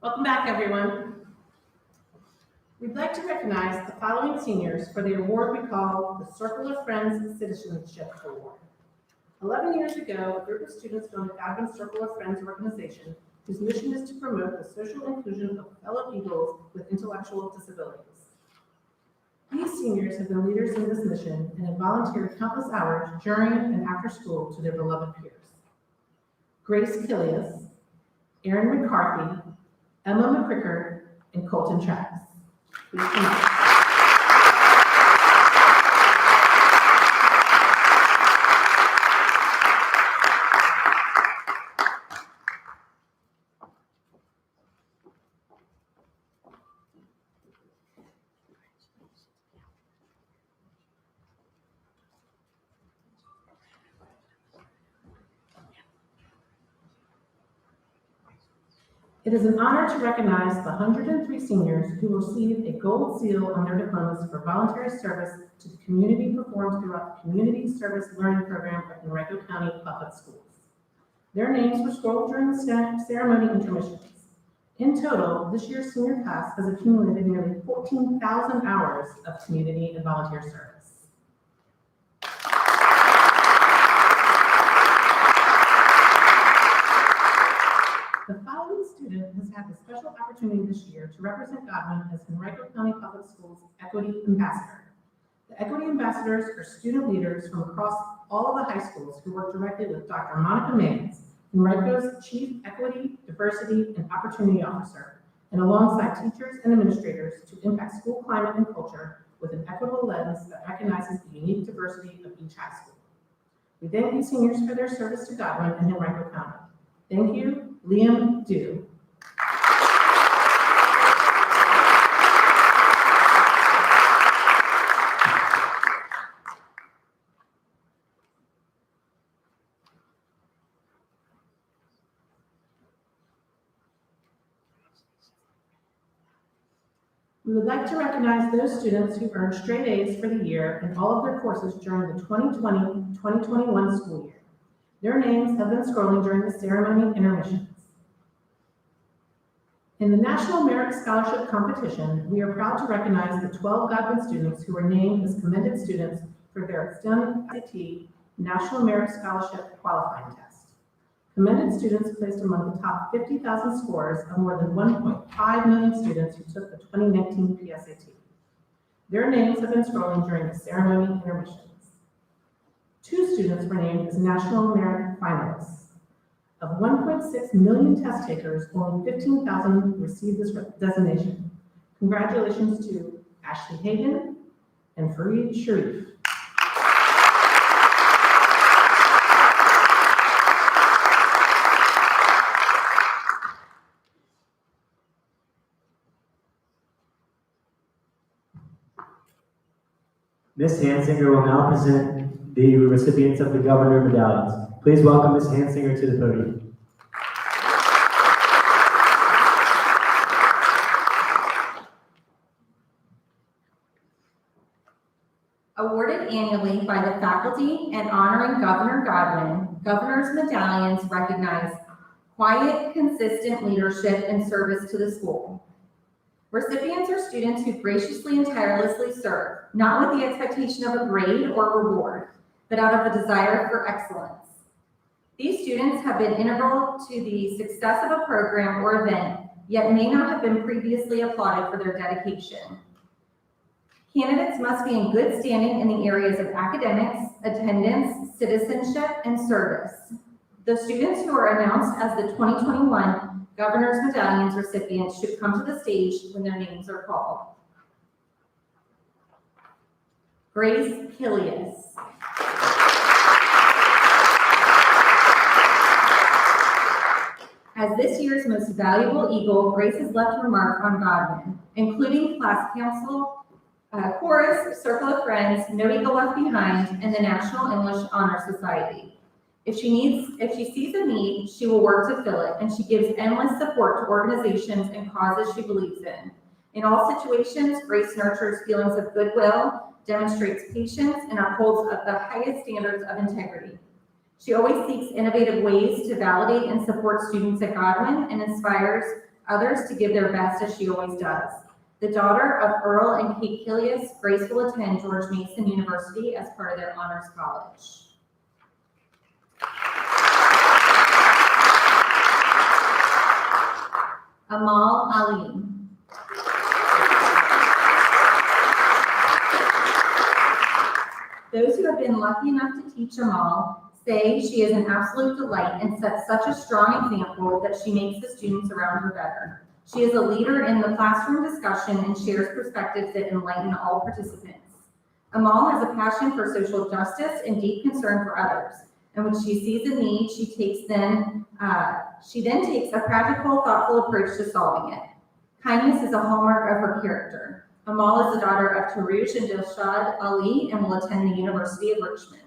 Welcome back, everyone. We'd like to recognize the following seniors for the award we call the Circle of Friends Citizenship Award. 11 years ago, a group of students joined the Godwin Circle of Friends organization, whose mission is to promote the social inclusion of fellow peoples with intellectual disabilities. These seniors have been leaders in this mission and have volunteered countless hours during and after school to their beloved peers. Grace Killias, Erin McCarthy, Emma McCricker, and Colton Travis. Please come up. It is an honor to recognize the 103 seniors who received a gold seal on their diplomas for voluntary service to the community performed throughout the Community Service Learning Program at Henrico County Public Schools. Their names were scrolled during the ceremony intermissions. In total, this year's senior class has accumulated nearly 14,000 hours of community and volunteer service. The following student has had the special opportunity this year to represent Godwin as Henrico County Public Schools Equity Ambassador. The Equity Ambassadors are student leaders from across all of the high schools who work directly with Dr. Monica Mans, Henrico's Chief Equity, Diversity, and Opportunity Officer, and alongside teachers and administrators to impact school climate and culture with an equitable lens that recognizes the unique diversity of each high school. We thank these seniors for their service to Godwin and Henrico County. Thank you, Liam Dew. We would like to recognize those students who earned straight A's for the year in all of their courses during the 2020-2021 school year. Their names have been scrolling during the ceremony intermissions. In the National Merit Scholarship Competition, we are proud to recognize the 12 Godwin students who were named as commended students for their STEM SAT National Merit Scholarship Qualifying Test. Commended students placed among the top 50,000 scores of more than 1.5 million students who took the 2019 PSAT. Their names have been scrolling during the ceremony intermissions. 2 students were named as National Merit Finalists. Of 1.6 million test takers, only 15,000 received this designation. Congratulations to Ashley Hagan and Fareed Sharif. Ms. Hansinger will now present the recipients of the Governor medallions. Please welcome Ms. Hansinger to the podium. Awarded annually by the faculty and honoring Governor Godwin, Governor's medallions recognize quiet, consistent leadership and service to the school. Recipients are students who graciously and tirelessly serve, not with the expectation of a grade or reward, but out of a desire for excellence. These students have been integral to the success of a program or event, yet may not have been previously applauded for their dedication. Candidates must be in good standing in the areas of academics, attendance, citizenship, and service. The students who are announced as the 2021 Governor's Medallions recipients should come to the stage when their names are called. Grace Kilias. As this year's most valuable Eagle, Grace has left her mark on Godwin, including class council, chorus, circle of friends, No Eagle Left Behind, and the National English Honor Society. If she sees a need, she will work to fill it, and she gives endless support to organizations and causes she believes in. In all situations, Grace nurtures feelings of goodwill, demonstrates patience, and upholds the highest standards of integrity. She always seeks innovative ways to validate and support students at Godwin and inspires others to give their best as she always does. The daughter of Earl and Kate Kilias, Grace will attend George Mason University as part of their honors college. Amal Ali. Those who have been lucky enough to teach Amal say she is an absolute delight and sets such a strong example that she makes the students around her better. She is a leader in the classroom discussion and shares perspectives that enlighten all participants. Amal has a passion for social justice and deep concern for others. And when she sees a need, she then takes a practical, thoughtful approach to solving it. Kindness is a hallmark of her character. Amal is the daughter of Tarouj and Dilshad Ali and will attend the University of Richmond.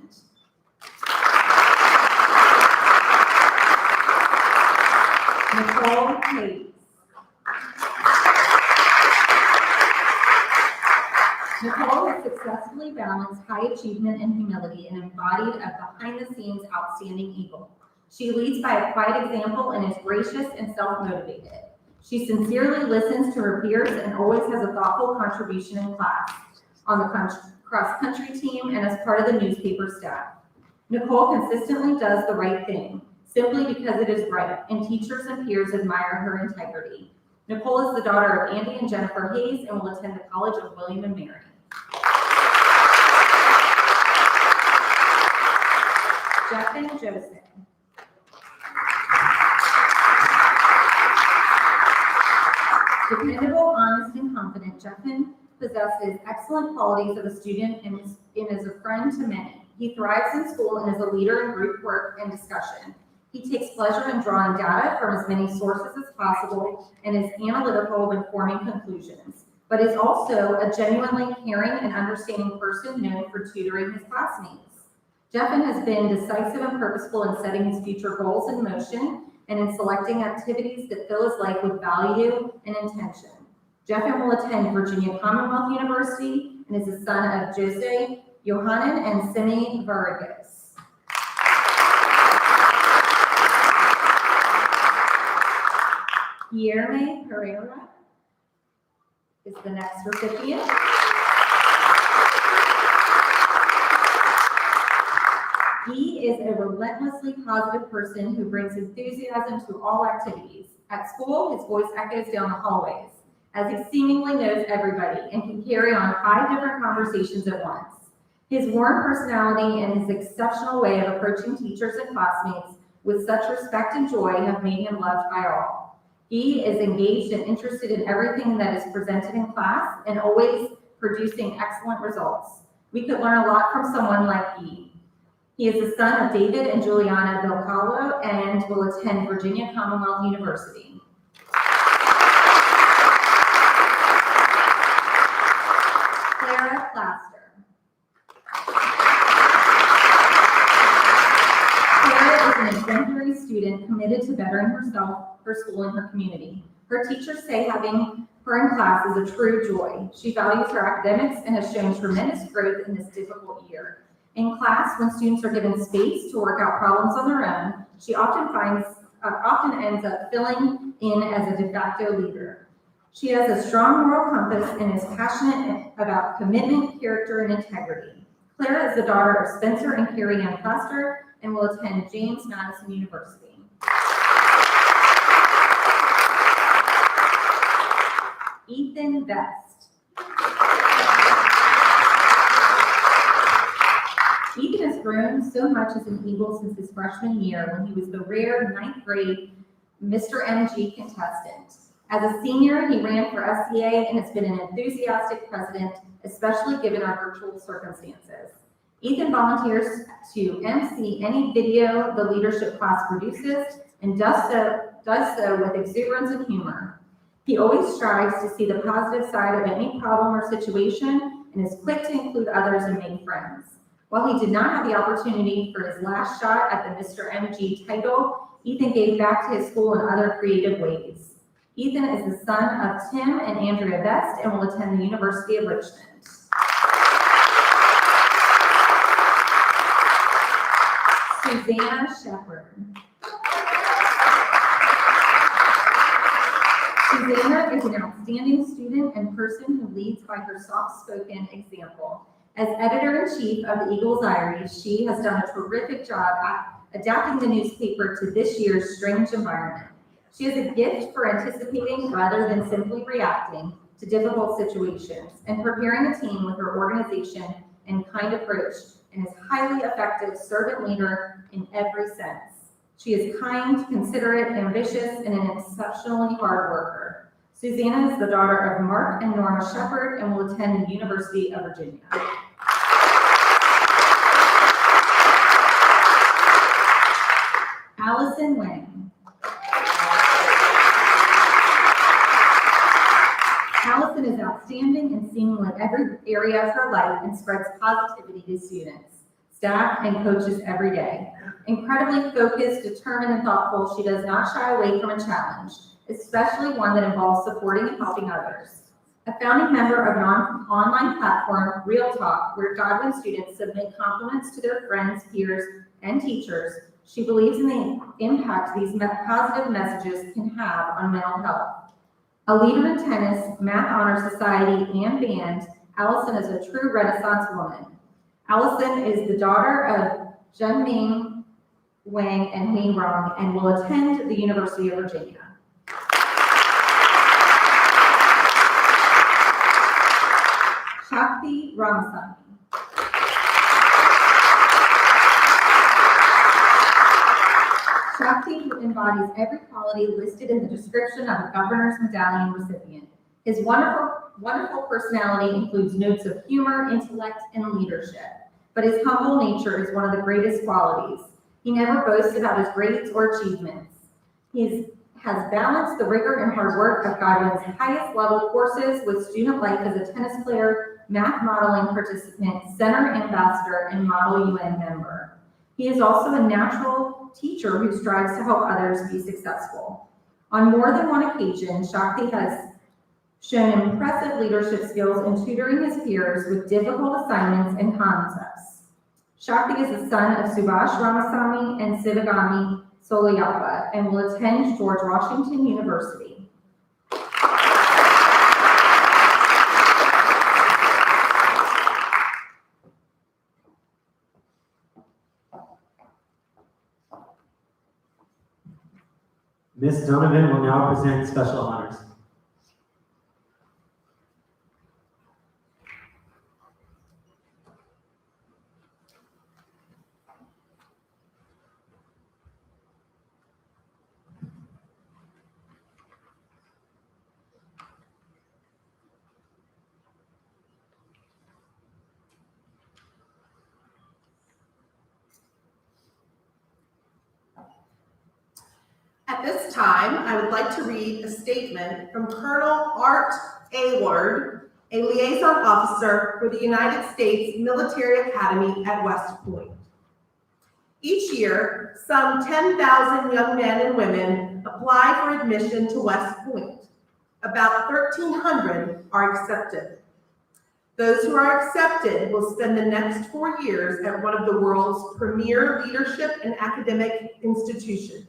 Nicole Hayes. Nicole has successfully balanced high achievement and humility and embodied a behind-the-scenes outstanding eagle. She leads by a quiet example and is gracious and self-motivated. She sincerely listens to her peers and always has a thoughtful contribution in class, on the cross-country team, and as part of the newspaper staff. Nicole consistently does the right thing, simply because it is right, and teachers and peers admire her integrity. Nicole is the daughter of Andy and Jennifer Hayes and will attend the College of William and Mary. Jeffin Joseph. Dependable, honest, and confident, Jeffin possesses excellent qualities of a student and is a friend to many. He thrives in school and is a leader in group work and discussion. He takes pleasure in drawing data from as many sources as possible and is analytical when forming conclusions, but is also a genuinely caring and understanding person known for tutoring his classmates. Jeffin has been decisive and purposeful in setting his future goals in motion and in selecting activities that fill his life with value and intention. Jeffin will attend Virginia Commonwealth University and is the son of Jose Johanan and Simi Vargas. Guillermo Pereira is the next recipient. He is a relentlessly positive person who brings enthusiasm to all activities. At school, his voice echoes down the hallways, as he seemingly knows everybody and can carry on 5 different conversations at once. His warm personality and his exceptional way of approaching teachers and classmates with such respect and joy have made him loved by all. He is engaged and interested in everything that is presented in class and always producing excellent results. We could learn a lot from someone like Guy. He is the son of David and Juliana Vilcalo and will attend Virginia Commonwealth University. Clara Plaster. Clara is an exemplary student committed to bettering herself, her school, and her community. Her teachers say having her in class is a true joy. She values her academics and has shown tremendous growth in this difficult year. In class, when students are given space to work out problems on their own, she often ends up filling in as a de facto leader. She has a strong moral compass and is passionate about commitment, character, and integrity. Clara is the daughter of Spencer and Carrie Ann Plaster and will attend James Madison University. Ethan Best. Ethan has grown so much as an Eagle since his freshman year when he was the rare 9th grade Mr. MG contestant. As a senior, he ran for SCA and has been an enthusiastic president, especially given our virtual circumstances. Ethan volunteers to MC any video the leadership class produces and does so with exuberance and humor. He always strives to see the positive side of any problem or situation and is quick to include others and make friends. While he did not have the opportunity for his last shot at the Mr. MG title, Ethan gave back to his school in other creative ways. Ethan is the son of Tim and Andrea Best and will attend the University of Richmond. Susanna Shepard. Susanna is an outstanding student and person who leads by her soft-spoken example. As editor-in-chief of the Eagle's Diary, she has done a terrific job at adapting the newspaper to this year's strange environment. She has a gift for anticipating rather than simply reacting to difficult situations and preparing a team with her organization and kind approach, and is highly effective servant leader in every sense. She is kind, considerate, ambitious, and an exceptionally hard worker. Susanna is the daughter of Mark and Norma Shepard and will attend the University of Virginia. Allison Wang. Allison is outstanding and seamless in every area of her life and spreads positivity to students, staff, and coaches every day. Incredibly focused, determined, and thoughtful, she does not shy away from a challenge, especially one that involves supporting and helping others. A founding member of an online platform, Real Talk, where Godwin students submit compliments to their friends, peers, and teachers, she believes in the impact these positive messages can have on mental health. A leader in tennis, Math Honor Society, and band, Allison is a true Renaissance woman. Allison is the daughter of Junming Wang and Wayne Rong and will attend the University of Virginia. Shakti Ramasamy. Shakti embodies every quality listed in the description of a governor's medallion recipient. His wonderful personality includes notes of humor, intellect, and leadership, but his humble nature is one of the greatest qualities. He never boasts about his grades or achievements. He has balanced the rigor and hard work of Godwin's highest level courses with student life as a tennis player, math modeling participant, center ambassador, and Model UN member. He is also a natural teacher who strives to help others be successful. On more than one occasion, Shakti has shown impressive leadership skills in tutoring his peers with difficult assignments and concepts. Shakti is the son of Subhash Ramasamy and Sivagami Solayappa and will attend George Washington University. Ms. Donovan will now present special honors. At this time, I would like to read a statement from Colonel Art Award, a liaison officer for the United States Military Academy at West Point. Each year, some 10,000 young men and women apply for admission to West Point. About 1,300 are accepted. Those who are accepted will spend the next 4 years at one of the world's premier leadership and academic institutions.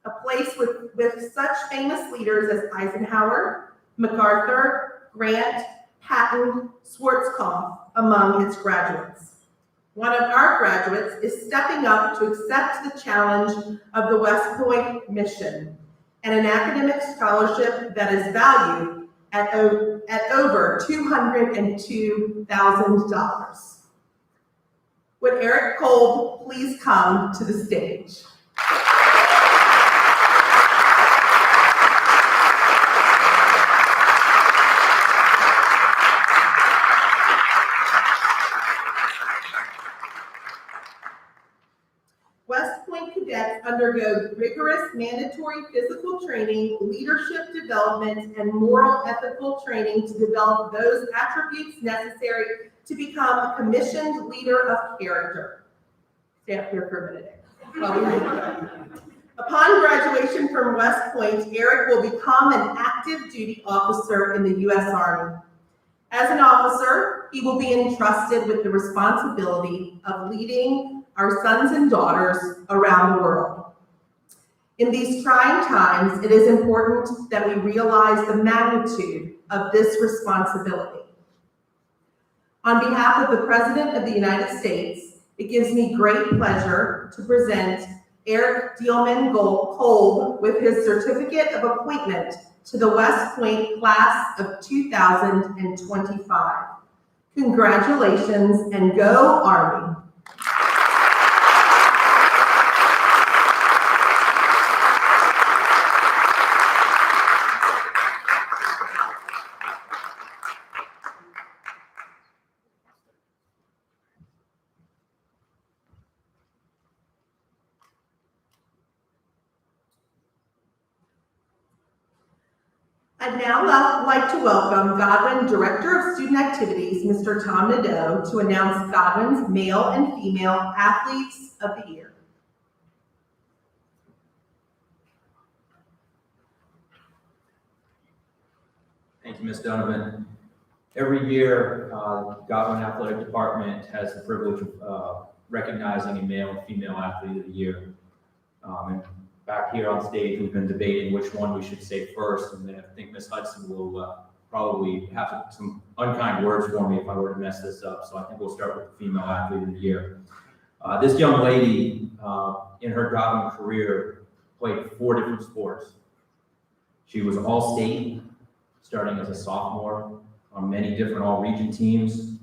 A place with such famous leaders as Eisenhower, MacArthur, Grant, Patton, Schwarzkopf among its graduates. One of our graduates is stepping up to accept the challenge of the West Point mission and an academic scholarship that is valued at over $202,000. Would Eric Kolb please come to the stage? West Point cadets undergo rigorous mandatory physical training, leadership development, and moral ethical training to develop those attributes necessary to become a commissioned leader of character. Stay up here for a minute. Upon graduation from West Point, Eric will become an active duty officer in the U.S. Army. As an officer, he will be entrusted with the responsibility of leading our sons and daughters around the world. In these trying times, it is important that we realize the magnitude of this responsibility. On behalf of the President of the United States, it gives me great pleasure to present Eric Dielman Kolb with his certificate of appointment to the West Point class of 2025. Congratulations and go Army. I'd now like to welcome Godwin Director of Student Activities, Mr. Tom Nadeau, to announce Godwin's male and female athletes of the year. Thank you, Ms. Donovan. Every year, Godwin Athletic Department has the privilege of recognizing a male and female athlete of the year. And back here on stage, we've been debating which one we should say first, and then I think Ms. Hudson will probably have some unkind words for me if I were to mess this up. So I think we'll start with the female athlete of the year. This young lady, in her Godwin career, played 4 different sports. She was all-state, starting as a sophomore, on many different all-region teams.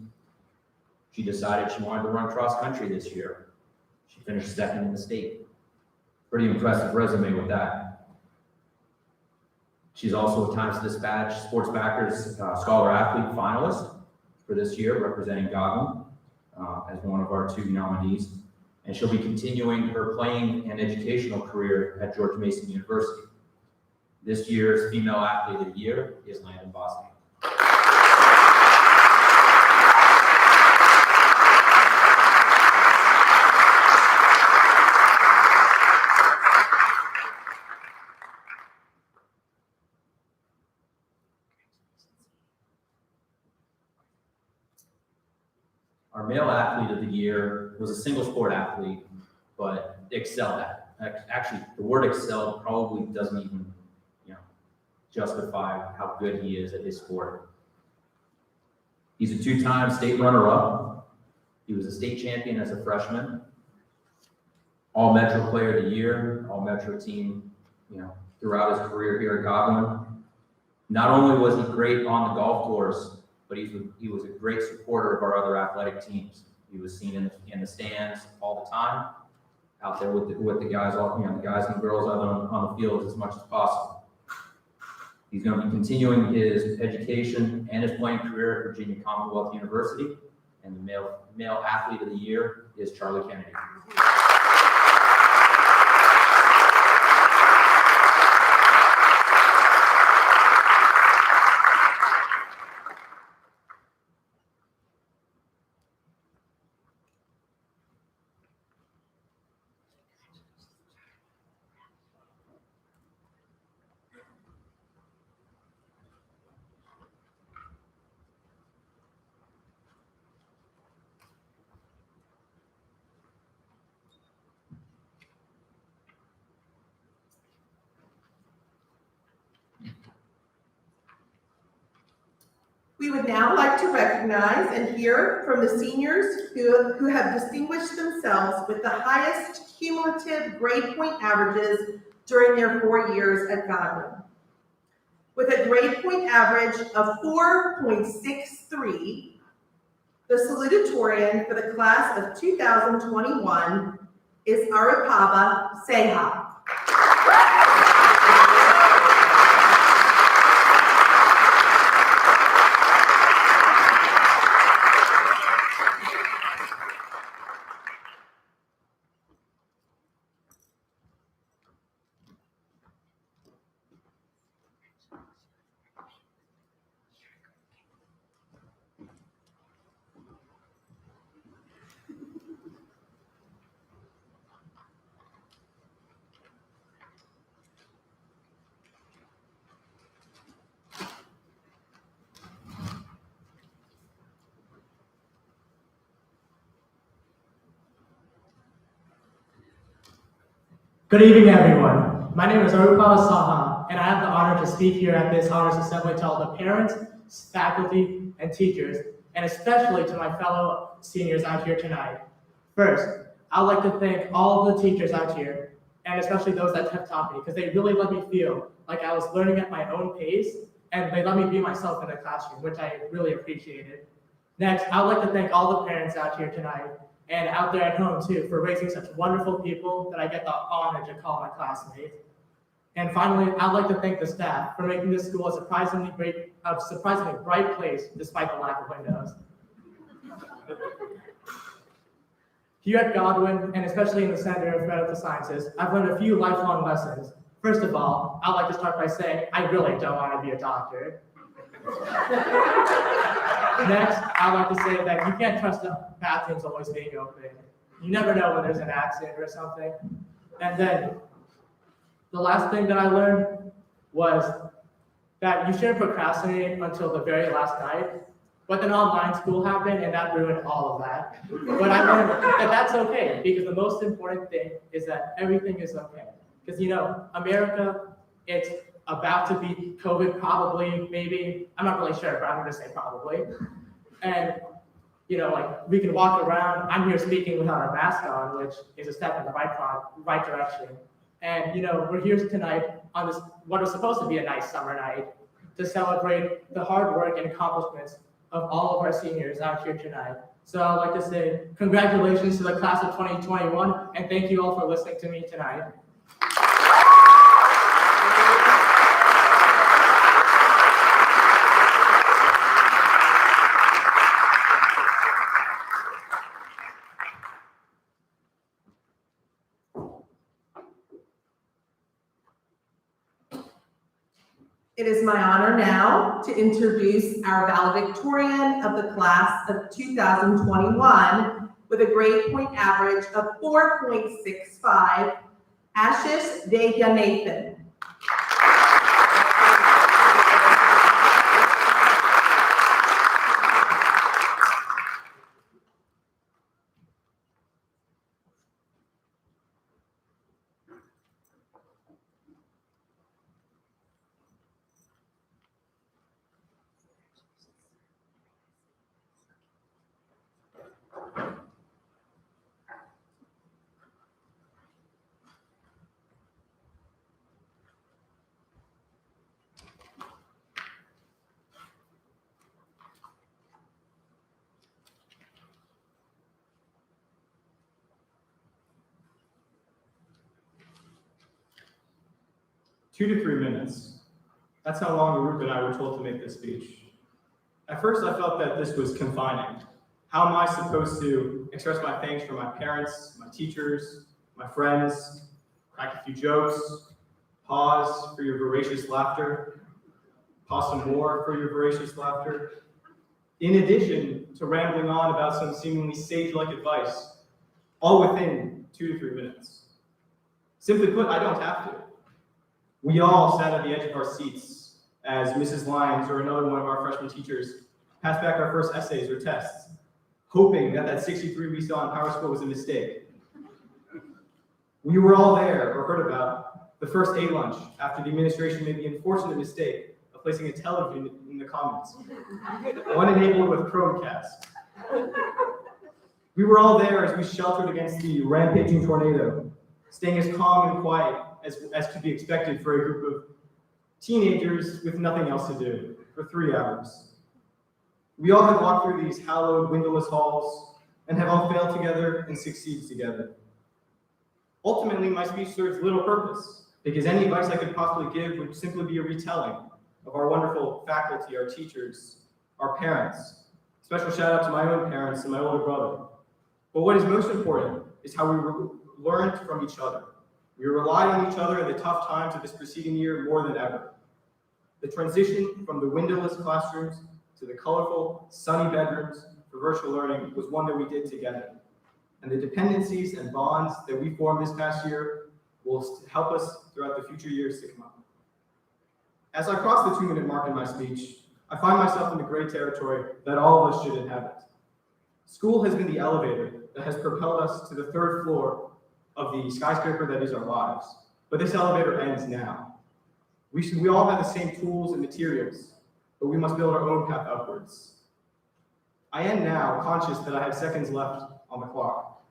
She decided she wanted to run cross-country this year. She finished 2nd in the state. Pretty impressive resume with that. She's also a Times-Dispatch Sports Backers Scholar Athlete finalist for this year, representing Godwin as one of our 2 nominees. And she'll be continuing her playing and educational career at George Mason University. This year's Female Athlete of the Year is Landon Bosniak. Our male athlete of the year was a single sport athlete, but excelled at it. Actually, the word excelled probably doesn't even, justify how good he is at his sport. He's a 2-time state runner-up. He was a state champion as a freshman. All Metro Player of the Year, All Metro team, throughout his career here at Godwin. Not only was he great on the golf course, but he was a great supporter of our other athletic teams. He was seen in the stands all the time, out there with the guys, the guys and girls out on the fields as much as possible. He's going to be continuing his education and his playing career at Virginia Commonwealth University, and the male athlete of the year is Charlie Kennedy. We would now like to recognize and hear from the seniors who have distinguished themselves with the highest cumulative grade point averages during their 4 years at Godwin. With a grade point average of 4.63, the salutatorian for the class of 2021 is Aripaba Seha. Good evening, everyone. My name is Arupava Saha, and I have the honor to speak here at this Honors Assembly to all the parents, faculty, and teachers, and especially to my fellow seniors out here tonight. First, I'd like to thank all of the teachers out here, and especially those that have taught me, because they really let me feel like I was learning at my own pace, and they let me be myself in the classroom, which I really appreciated. Next, I'd like to thank all the parents out here tonight, and out there at home too, for raising such wonderful people that I get the honor to call my classmates. And finally, I'd like to thank the staff for making this school a surprisingly bright place despite the lack of windows. Here at Godwin, and especially in the Center of Medical Sciences, I've learned a few lifelong lessons. First of all, I'd like to start by saying I really don't want to be a doctor. Next, I'd like to say that you can't trust the bathrooms always being open. You never know when there's an accident or something. And then, the last thing that I learned was that you shouldn't procrastinate until the very last night. But then online school happened and that ruined all of that. But I learned that that's okay, because the most important thing is that everything is okay. Because America, it's about to beat COVID probably, maybe. I'm not really sure, but I'm gonna say probably. And we can walk around. I'm here speaking without a mask on, which is a step in the right direction. And we're here tonight on this what was supposed to be a nice summer night to celebrate the hard work and accomplishments of all of our seniors out here tonight. So I'd like to say congratulations to the class of 2021, and thank you all for listening to me tonight. It is my honor now to introduce our valedictorian of the class of 2021 with a grade point average of 4.65, Ashish Devanathan. Two to 3 minutes. That's how long Arup and I were told to make this speech. At first, I felt that this was confining. How am I supposed to express my thanks for my parents, my teachers, my friends, crack a few jokes, pause for your voracious laughter, pause some more for your voracious laughter, in addition to rambling on about some seemingly sage-like advice, all within 2 to 3 minutes. Simply put, I don't have to. We all sat at the edge of our seats as Mrs. Lyons or another one of our freshman teachers passed back our first essays or tests, hoping that that 63 we saw in PowerSchool was a mistake. We were all there or heard about the first A lunch after the administration made the unfortunate mistake of placing a television in the commons, one enabled with Chromecast. We were all there as we sheltered against the rampaging tornado, staying as calm and quiet as could be expected for a group of teenagers with nothing else to do for 3 hours. We all have walked through these hallowed, windowless halls and have all failed together and succeeded together. Ultimately, my speech serves little purpose, because any advice I could possibly give would simply be a retelling of our wonderful faculty, our teachers, our parents. Special shout out to my own parents and my older brother. But what is most important is how we learned from each other. We relied on each other in the tough times of this preceding year more than ever. The transition from the windowless classrooms to the colorful, sunny bedrooms for virtual learning was one that we did together. And the dependencies and bonds that we formed this past year will help us throughout the future years to come up. As I cross the 2-minute mark in my speech, I find myself in the gray territory that all of us should inhabit. School has been the elevator that has propelled us to the 3rd floor of the skyscraper that is our lives. But this elevator ends now. We all have the same tools and materials, but we must build our own path upwards. I am now conscious that I have seconds left on the clock.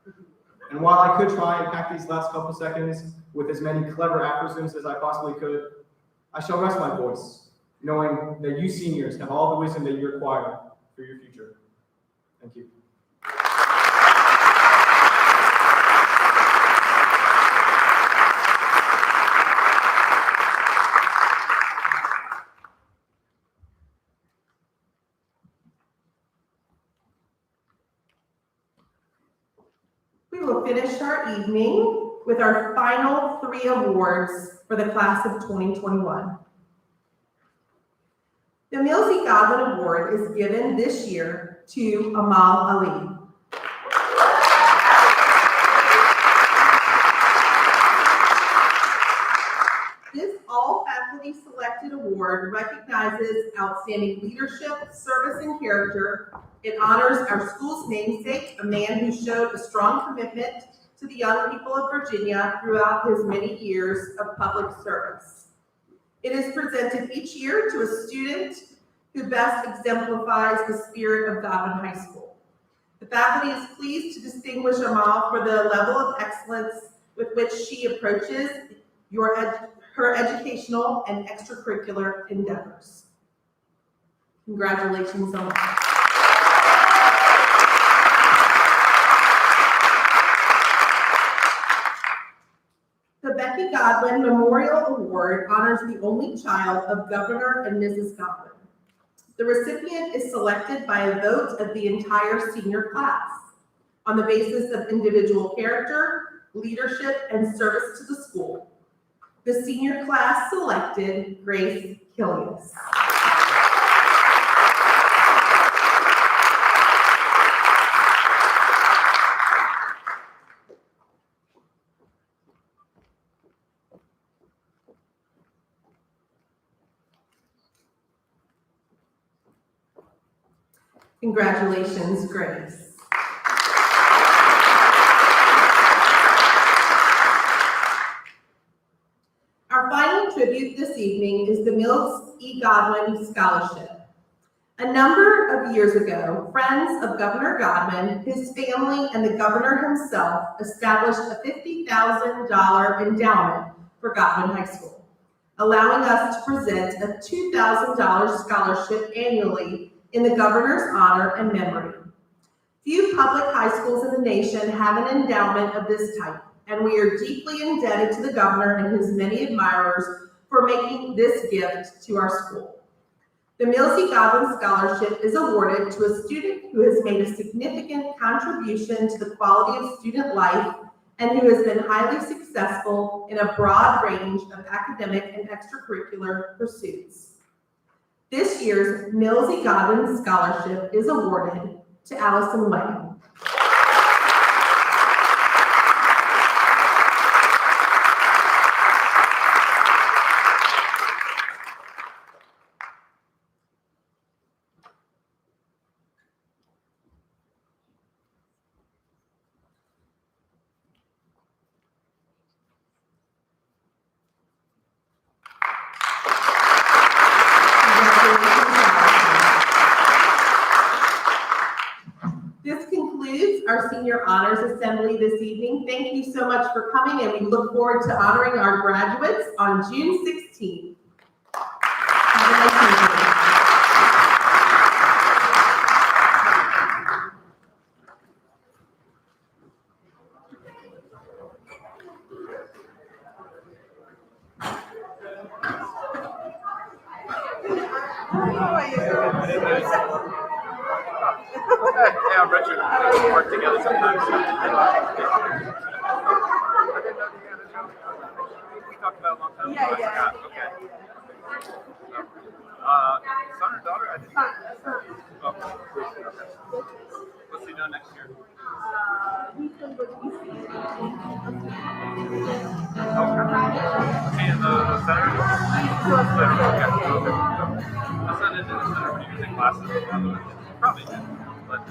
And while I could try and pack these last couple seconds with as many clever aphorisms as I possibly could, I shall rest my voice, knowing that you seniors have all the wisdom that you require for your future. Thank you. We will finish our evening with our final 3 awards for the class of 2021. The Milsey Godwin Award is given this year to Amal Ali. This all-faculty select Selected Award recognizes outstanding leadership, service, and character. It honors our school's namesake, a man who showed a strong commitment to the young people of Virginia throughout his many years of public service. It is presented each year to a student who best exemplifies the spirit of Godwin High School. The faculty is pleased to distinguish Amal for the level of excellence with which she approaches her educational and extracurricular endeavors. Congratulations, Amal. The Becky Godwin Memorial Award honors the only child of Governor and Mrs. Godwin. The recipient is selected by a vote of the entire senior class on the basis of individual character, leadership, and service to the school. The senior class selected Grace Killius. Congratulations, Grace. Our final tribute this evening is the Mills E. Godwin Scholarship. A number of years ago, friends of Governor Godwin, his family, and the governor himself established a $50,000 endowment for Godwin High School, allowing us to present a $2,000 scholarship annually in the governor's honor and memory. Few public high schools in the nation have an endowment of this type, and we are deeply indebted to the governor and his many admirers for making this gift to our school. The Mills E. Godwin Scholarship is awarded to a student who has made a significant contribution to the quality of student life and who has been highly successful in a broad range of academic and extracurricular pursuits. This year's Mills E. Godwin Scholarship is awarded to Allison Wang. This concludes our Senior Honors Assembly this evening. Thank you so much for coming, and we look forward to honoring our graduates on June 16th. Have a nice evening. Yeah, Richard, we work together sometimes. We talked about a long time ago. I forgot. Okay. Son or daughter? I didn't know. Oh, okay. What's he doing next year? Okay. And the center? Okay. My son didn't do the center when he was in classes. Probably did. But